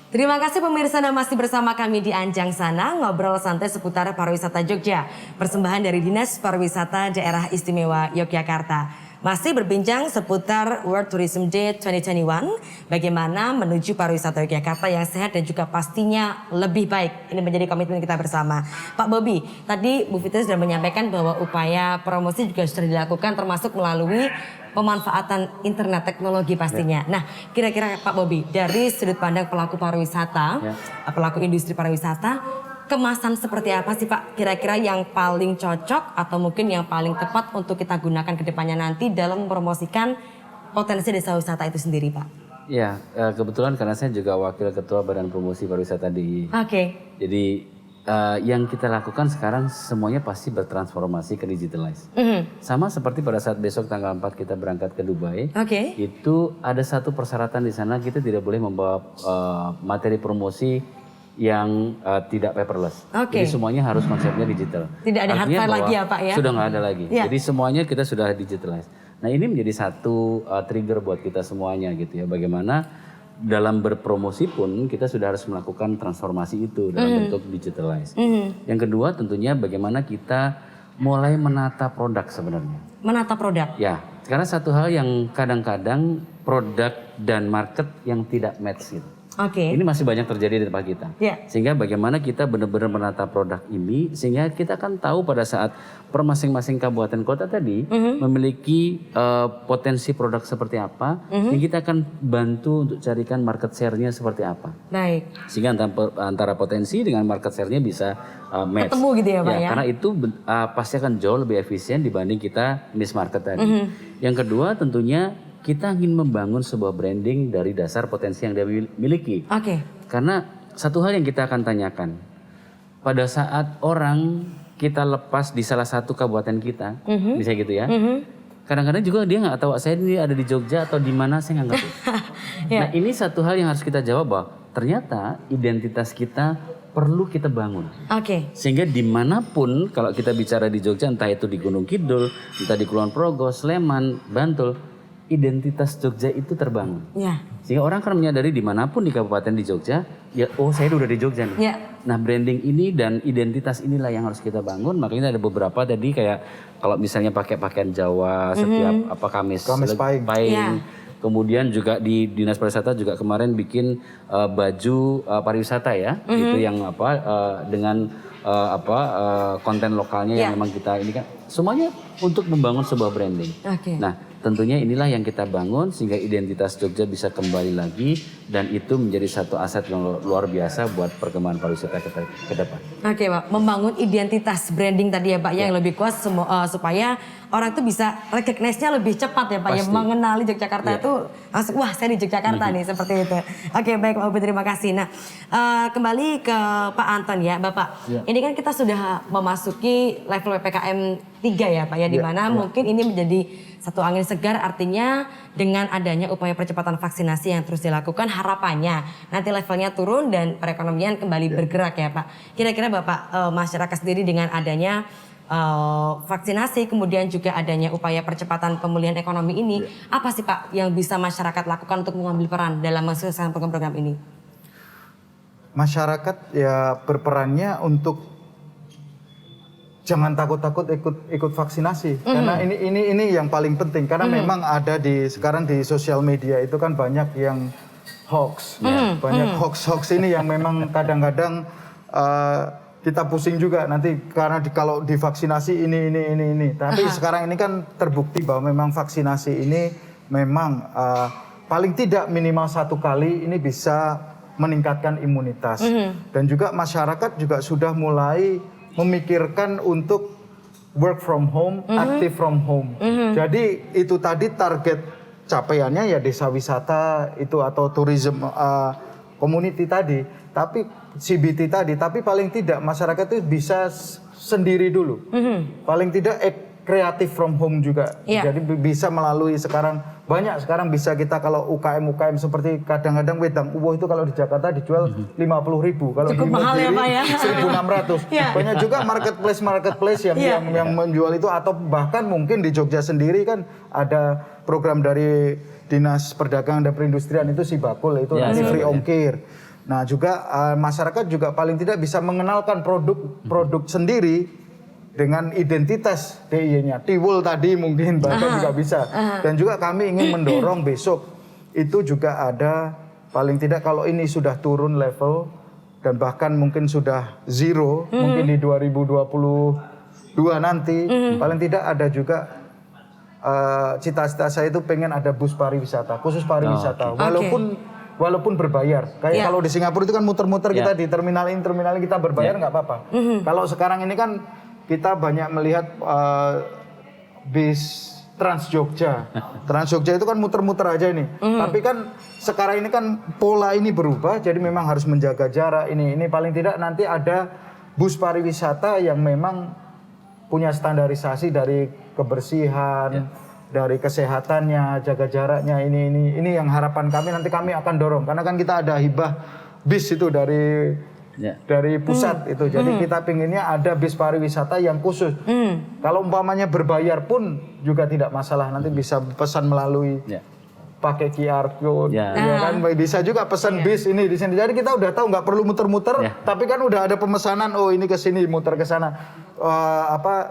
Terima kasih pemirsa, Anda masih bersama kami di Anjang Sana, ngobrol santai seputar pariwisata Jogja. Persembahan dari Dinas Pariwisata Daerah Istimewa Yogyakarta. Masih berbincang seputar World Tourism Day 2021, bagaimana menuju pariwisata Yogyakarta yang sehat dan juga pastinya lebih baik. Ini menjadi komitmen kita bersama. Pak Bobi, tadi Bu Fitri sudah menyampaikan bahwa upaya promosi juga sudah dilakukan termasuk melalui pemanfaatan internet teknologi pastinya. Nah, kira-kira Pak Bobi, dari sudut pandang pelaku pariwisata, pelaku industri pariwisata, kemasan seperti apa sih Pak kira-kira yang paling cocok atau mungkin yang paling tepat untuk kita gunakan ke depannya nanti dalam mempromosikan potensi desa wisata itu sendiri Pak? Ya, kebetulan karena saya juga wakil ketua Badan Promosi Pariwisata DIY. Jadi yang kita lakukan sekarang semuanya pasti bertransformasi ke digitalize. Sama seperti pada saat besok tanggal 4 kita berangkat ke Dubai. Itu ada satu persyaratan di sana, kita tidak boleh membawa materi promosi yang tidak paperless. Jadi semuanya harus konsepnya digital. Tidak ada hard file lagi ya Pak ya? Sudah nggak ada lagi. Jadi semuanya kita sudah digitalize. Nah ini menjadi satu trigger buat kita semuanya gitu ya. Bagaimana dalam berpromosi pun kita sudah harus melakukan transformasi itu dalam bentuk digitalize. Yang kedua tentunya bagaimana kita mulai menata produk sebenarnya. Menata produk. Ya, karena satu hal yang kadang-kadang produk dan market yang tidak match gitu. Oke. Ini masih banyak terjadi di tempat kita. Ya. Sehingga bagaimana kita benar-benar menata produk ini sehingga kita kan tahu pada saat per masing-masing kabupaten kota tadi memiliki potensi produk seperti apa, yang kita akan bantu untuk carikan market share-nya seperti apa. Baik. Sehingga antara potensi dengan market share-nya bisa match. Ketemu gitu ya Pak ya? Karena itu pasti akan jauh lebih efisien dibanding kita niche market tadi. Yang kedua tentunya kita ingin membangun sebuah branding dari dasar potensi yang dia miliki. Oke. Karena satu hal yang kita akan tanyakan, pada saat orang kita lepas di salah satu kabupaten kita, bisa gitu ya, kadang-kadang juga dia nggak tahu saya ini ada di Jogja atau di mana, saya nggak ngerti. Nah ini satu hal yang harus kita jawab bahwa ternyata identitas kita perlu kita bangun. Oke. Sehingga dimanapun kalau kita bicara di Jogja, entah itu di Gunung Kidul, entah di Kulon Progo, Sleman, Bantul, identitas Jogja itu terbangun. Ya. Sehingga orang akan menyadari dimanapun di kabupaten di Jogja, ya oh saya udah di Jogja nih. Ya. Nah branding ini dan identitas inilah yang harus kita bangun. Makanya ada beberapa tadi kayak kalau misalnya pakai pakaian Jawa setiap kamis Pahing. Ya. Kemudian juga di Dinas Pariwisata juga kemarin bikin baju pariwisata ya, itu yang dengan konten lokalnya yang memang kita ini kan semuanya untuk membangun sebuah branding. Oke. Nah, tentunya inilah yang kita bangun sehingga identitas Jogja bisa kembali lagi dan itu menjadi satu aset yang luar biasa buat perkembangan pariwisata ke depan. Oke Pak, membangun identitas branding tadi ya Pak yang lebih kuat supaya orang tuh bisa recognize-nya lebih cepat ya Pak ya, mengenali Yogyakarta itu langsung wah saya di Yogyakarta nih seperti itu. Oke baik Pak Ubi, terima kasih. Nah kembali ke Pak Anton ya Bapak, ini kan kita sudah memasuki level PPKM 3 ya Pak ya, di mana mungkin ini menjadi satu angin segar, artinya dengan adanya upaya percepatan vaksinasi yang terus dilakukan harapannya nanti levelnya turun dan perekonomian kembali bergerak ya Pak. Kira-kira Bapak masyarakat sendiri dengan adanya vaksinasi kemudian juga adanya upaya percepatan pemulihan ekonomi ini, apa sih Pak yang bisa masyarakat lakukan untuk mengambil peran dalam mensukseskan program-program ini? Masyarakat ya berperannya untuk jangan takut-takut ikut vaksinasi, karena ini yang paling penting, karena memang ada sekarang di sosial media itu kan banyak yang hoax, banyak hoax ini yang memang kadang-kadang kita pusing juga nanti karena kalau divaksinasi ini. Tapi sekarang ini kan terbukti bahwa memang vaksinasi ini memang paling tidak minimal 1 kali ini bisa meningkatkan imunitas, dan juga masyarakat juga sudah mulai memikirkan untuk work from home, active from home. Jadi itu tadi target capaiannya ya desa wisata itu atau tourism community tadi, tapi CBT tadi, tapi paling tidak masyarakat itu bisa sendiri dulu. Paling tidak kreatif from home juga. Jadi bisa melalui banyak sekarang bisa kita kalau UKM seperti kadang-kadang wedang uwoh itu kalau di Jakarta dijual 50.000, kalau cukup di mahal ya Pak ya. 1.600. Banyak juga marketplace yang menjual itu, atau bahkan mungkin di Jogja sendiri kan ada program dari Dinas Perdagangan dan Perindustrian itu Sibakul itu free ongkir. Nah juga masyarakat juga paling tidak bisa mengenalkan produk sendiri dengan identitas DIY-nya. Tiwul tadi mungkin bahkan juga bisa. Dan juga kami ingin mendorong besok itu juga ada paling tidak kalau ini sudah turun level dan bahkan mungkin sudah zero, mungkin di 2022 nanti paling tidak ada juga cita-cita saya itu pengen ada bus pariwisata, khusus pariwisata. Walaupun berbayar. Kayak kalau di Singapura itu kan muter-muter kita di terminal ini kita berbayar nggak apa-apa. Kalau sekarang ini kan kita banyak melihat bis Trans Jogja. Trans Jogja itu kan muter-muter aja ini. Tapi kan sekarang ini kan pola ini berubah, jadi memang harus menjaga jarak ini. Ini paling tidak nanti ada bus pariwisata yang memang punya standarisasi dari kebersihan, dari kesehatannya, jaga jaraknya. Ini yang harapan kami, nanti kami akan dorong. Karena kan kita ada hibah bis itu dari pusat itu. Jadi kita pinginnya ada bis pariwisata yang khusus. Kalau umpamanya berbayar pun juga tidak masalah. Nanti bisa pesan melalui pakai QR code, Ya. ya kan bisa juga pesan bis ini di sini. Jadi kita udah tahu nggak perlu muter-muter, tapi kan udah ada pemesanan. Oh ini ke sini, muter ke sana.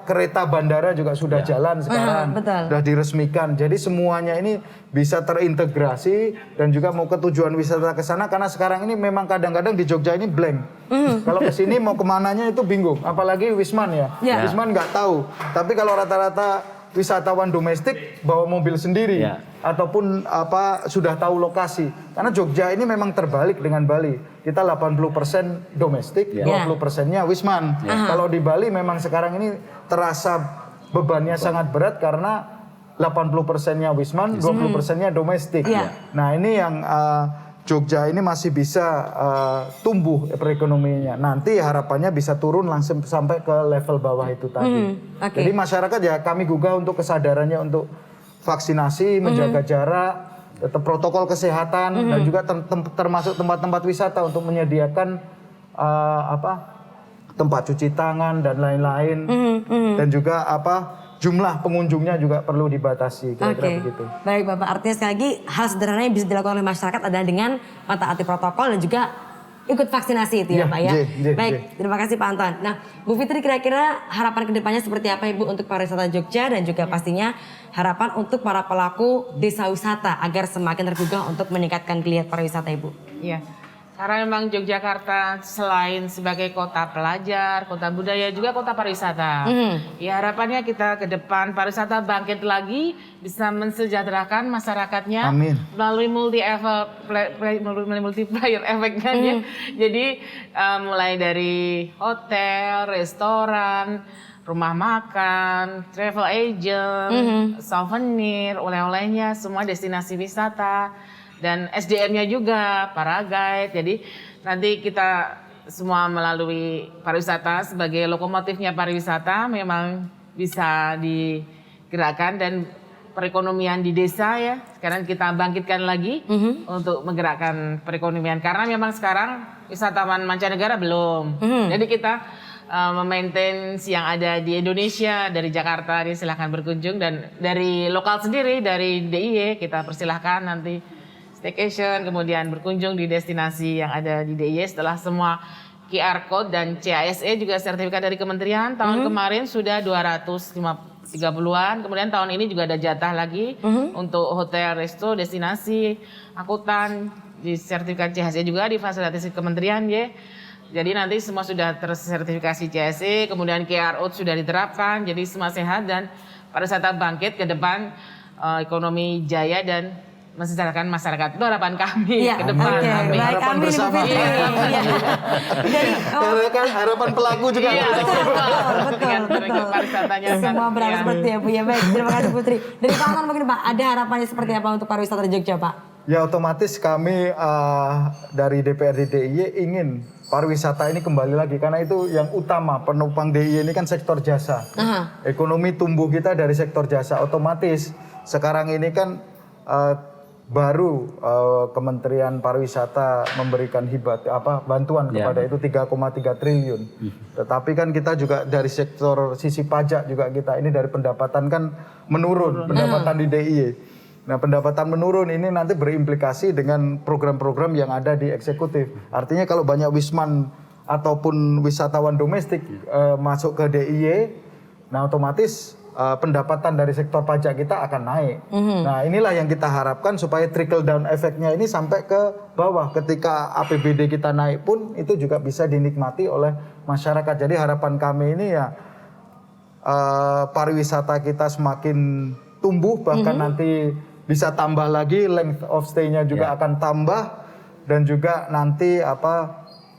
Kereta bandara juga sudah jalan sekarang, betul. sudah diresmikan. Jadi semuanya ini bisa terintegrasi dan juga mau ke tujuan wisata ke sana. Karena sekarang ini memang kadang-kadang di Jogja ini blank. Kalau ke sini mau kemananya itu bingung. Apalagi Wisman ya. Wisman nggak tahu. Tapi kalau rata-rata wisatawan domestik bawa mobil sendiri ataupun sudah tahu lokasi. Karena Jogja ini memang terbalik dengan Bali. Kita 80% domestik, 20%-nya Wisman. Kalau di Bali memang sekarang ini terasa bebannya sangat berat karena 80%-nya Wisman, 20%-nya domestik. Nah, ini yang Jogja ini masih bisa tumbuh perekonomiannya. Nanti harapannya bisa turun langsung sampai ke level bawah itu tadi. Jadi masyarakat ya kami gugah untuk kesadarannya untuk vaksinasi, menjaga jarak, tetap protokol kesehatan dan juga termasuk tempat-tempat wisata untuk menyediakan tempat cuci tangan dan lain-lain. Dan juga jumlah pengunjungnya juga perlu dibatasi, kira-kira begitu. Baik Bapak, artinya sekali lagi hal sederhana yang bisa dilakukan oleh masyarakat adalah dengan mentaati protokol dan juga ikut vaksinasi itu ya Pak ya. Baik, terima kasih Pak Anton. Nah Bu Fitri, kira-kira harapan kedepannya seperti apa Ibu untuk pariwisata Jogja dan juga pastinya harapan untuk para pelaku desa wisata agar semakin tergugah untuk meningkatkan geliat pariwisata Ibu? Iya. Karena memang Yogyakarta selain sebagai kota pelajar, kota budaya, juga kota pariwisata. Ya harapannya kita ke depan pariwisata bangkit lagi, bisa mensejahterakan masyarakatnya. Amin. Melalui multiplier efeknya ya. Jadi mulai dari hotel, restoran, rumah makan, travel agent, souvenir, oleh-olehnya, semua destinasi wisata. Dan SDM-nya juga, para guide. Jadi nanti kita semua melalui pariwisata sebagai lokomotifnya pariwisata memang bisa digerakkan dan perekonomian di desa ya. Sekarang kita bangkitkan lagi untuk menggerakkan perekonomian. Karena memang sekarang wisatawan mancanegara belum. Jadi kita memaintain yang ada di Indonesia, dari Jakarta ini silahkan berkunjung. Dan dari lokal sendiri, dari DIY kita persilahkan nanti staycation, kemudian berkunjung di destinasi yang ada di DIY setelah semua QR Code dan CASE juga sertifikat dari kementerian. Tahun kemarin sudah 230-an, kemudian tahun ini juga ada jatah lagi untuk hotel, resto, destinasi, angkutan, di sertifikat CASE juga difasilitasi kementerian ya. Jadi nanti semua sudah tersertifikasi CASE, kemudian QR Code sudah diterapkan, jadi semua sehat dan pariwisata bangkit ke depan, ekonomi jaya dan mensejahterakan masyarakat. Itu harapan kami ke depan. Baik, harapan amin, bersama. Ibu Fitri. Kan harapan pelaku juga. Betul. Pariwisatanya Semua berharap seperti ya Bu ya. Baik, terima kasih Putri. Dari Pak Anton mungkin Pak, ada harapannya seperti apa untuk pariwisata di Jogja Pak? Ya otomatis kami dari DPRD DIY ingin pariwisata ini kembali lagi karena itu yang utama, penopang DIY ini kan sektor jasa. Ekonomi tumbuh kita dari sektor jasa. Otomatis sekarang ini kan baru Kementerian Pariwisata memberikan bantuan kepada itu 3,3 triliun. Tetapi kan kita juga dari sektor sisi pajak juga kita ini dari pendapatan kan menurun pendapatan di DIY. Nah, pendapatan menurun ini nanti berimplikasi dengan program-program yang ada di eksekutif. Artinya kalau banyak wisman ataupun wisatawan domestik masuk ke DIY, nah otomatis pendapatan dari sektor pajak kita akan naik. Nah, inilah yang kita harapkan supaya trickle down efeknya ini sampai ke bawah. Ketika APBD kita naik pun itu juga bisa dinikmati oleh masyarakat. Jadi harapan kami ini ya pariwisata kita semakin tumbuh, bahkan nanti bisa tambah lagi, length of stay-nya juga akan tambah, dan juga nanti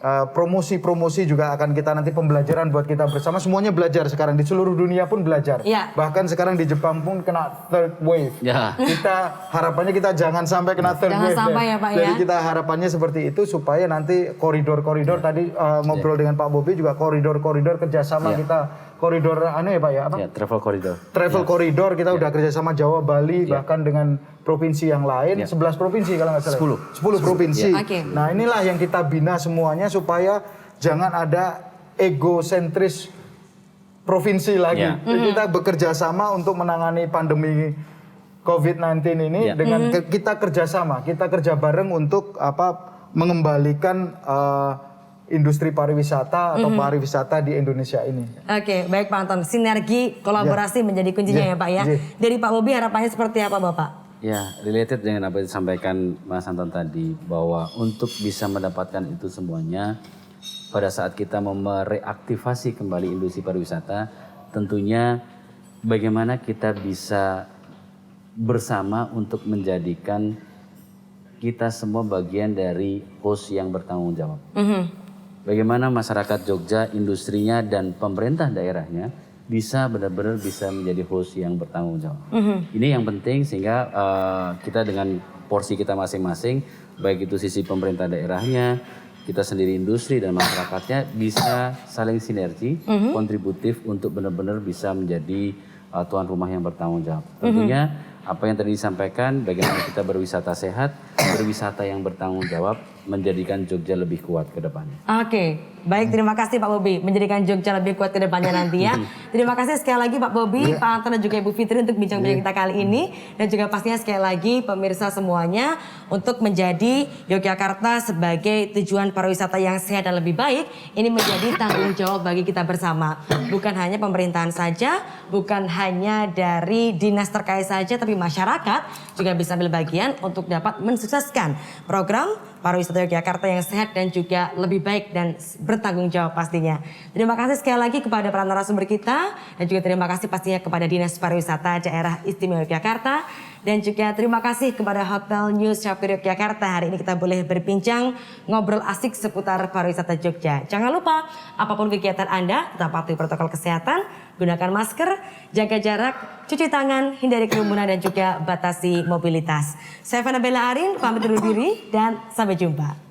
promosi-promosi juga akan kita nanti pembelajaran buat kita bersama. Semuanya belajar sekarang, di seluruh dunia pun belajar. Bahkan sekarang di Jepang pun kena third wave. Kita harapannya kita jangan sampai kena third wave. Ya, Pak, jadi kita harapannya seperti itu supaya nanti koridor-koridor tadi ngobrol dengan Pak Bobi juga koridor-koridor kerjasama kita. Koridor ya Pak ya? Travel corridor. Travel corridor kita udah kerjasama Jawa, Bali, bahkan dengan provinsi yang lain, 11 provinsi kalau nggak salah. 10 provinsi. Nah inilah yang kita bina semuanya supaya jangan ada egosentris provinsi lagi. Jadi kita bekerja sama untuk menangani pandemi COVID-19 ini dengan kita kerjasama, kita kerja bareng untuk mengembalikan industri pariwisata atau pariwisata di Indonesia ini. Oke, baik Pak Anton. Sinergi kolaborasi menjadi kuncinya ya Pak ya. Dari Pak Bobi harapannya seperti apa Bapak? Ya, related dengan apa yang disampaikan Mas Anton tadi, bahwa untuk bisa mendapatkan itu semuanya, pada saat kita mereaktivasi kembali industri pariwisata, tentunya bagaimana kita bisa bersama untuk menjadikan kita semua bagian dari host yang bertanggung jawab. Bagaimana masyarakat Jogja, industrinya dan pemerintah daerahnya bisa benar-benar bisa menjadi host yang bertanggung jawab. Ini yang penting sehingga kita dengan porsi kita masing-masing, baik itu sisi pemerintah daerahnya, kita sendiri industri dan masyarakatnya bisa saling sinergi, kontributif untuk benar-benar bisa menjadi tuan rumah yang bertanggung jawab. Tentunya apa yang tadi disampaikan, bagaimana kita berwisata sehat, berwisata yang bertanggung jawab, menjadikan Jogja lebih kuat ke depannya. Oke, baik, terima kasih Pak Bobi, menjadikan Jogja lebih kuat ke depannya nanti ya. Terima kasih sekali lagi Pak Bobi, Pak Anton dan juga Ibu Fitri untuk bincang-bincang kita kali ini. Dan juga pastinya sekali lagi pemirsa semuanya untuk menjadi Yogyakarta sebagai tujuan pariwisata yang sehat dan lebih baik. Ini menjadi tanggung jawab bagi kita bersama. Bukan hanya pemerintahan saja, bukan hanya dari dinas terkait saja, tapi masyarakat juga bisa ambil bagian untuk dapat mensukseskan program pariwisata Yogyakarta yang sehat dan juga lebih baik dan bertanggung jawab pastinya. Terima kasih sekali lagi kepada para narasumber kita dan juga terima kasih pastinya kepada Dinas Pariwisata Daerah Istimewa Yogyakarta dan juga terima kasih kepada Hotel New Shafir Yogyakarta. Hari ini kita boleh berbincang ngobrol asik seputar pariwisata Jogja. Jangan lupa apapun kegiatan Anda tetap patuhi protokol kesehatan, gunakan masker, jaga jarak, cuci tangan, hindari kerumunan dan juga batasi mobilitas. Saya Fana Bella Arin, pamit undur diri dan sampai jumpa.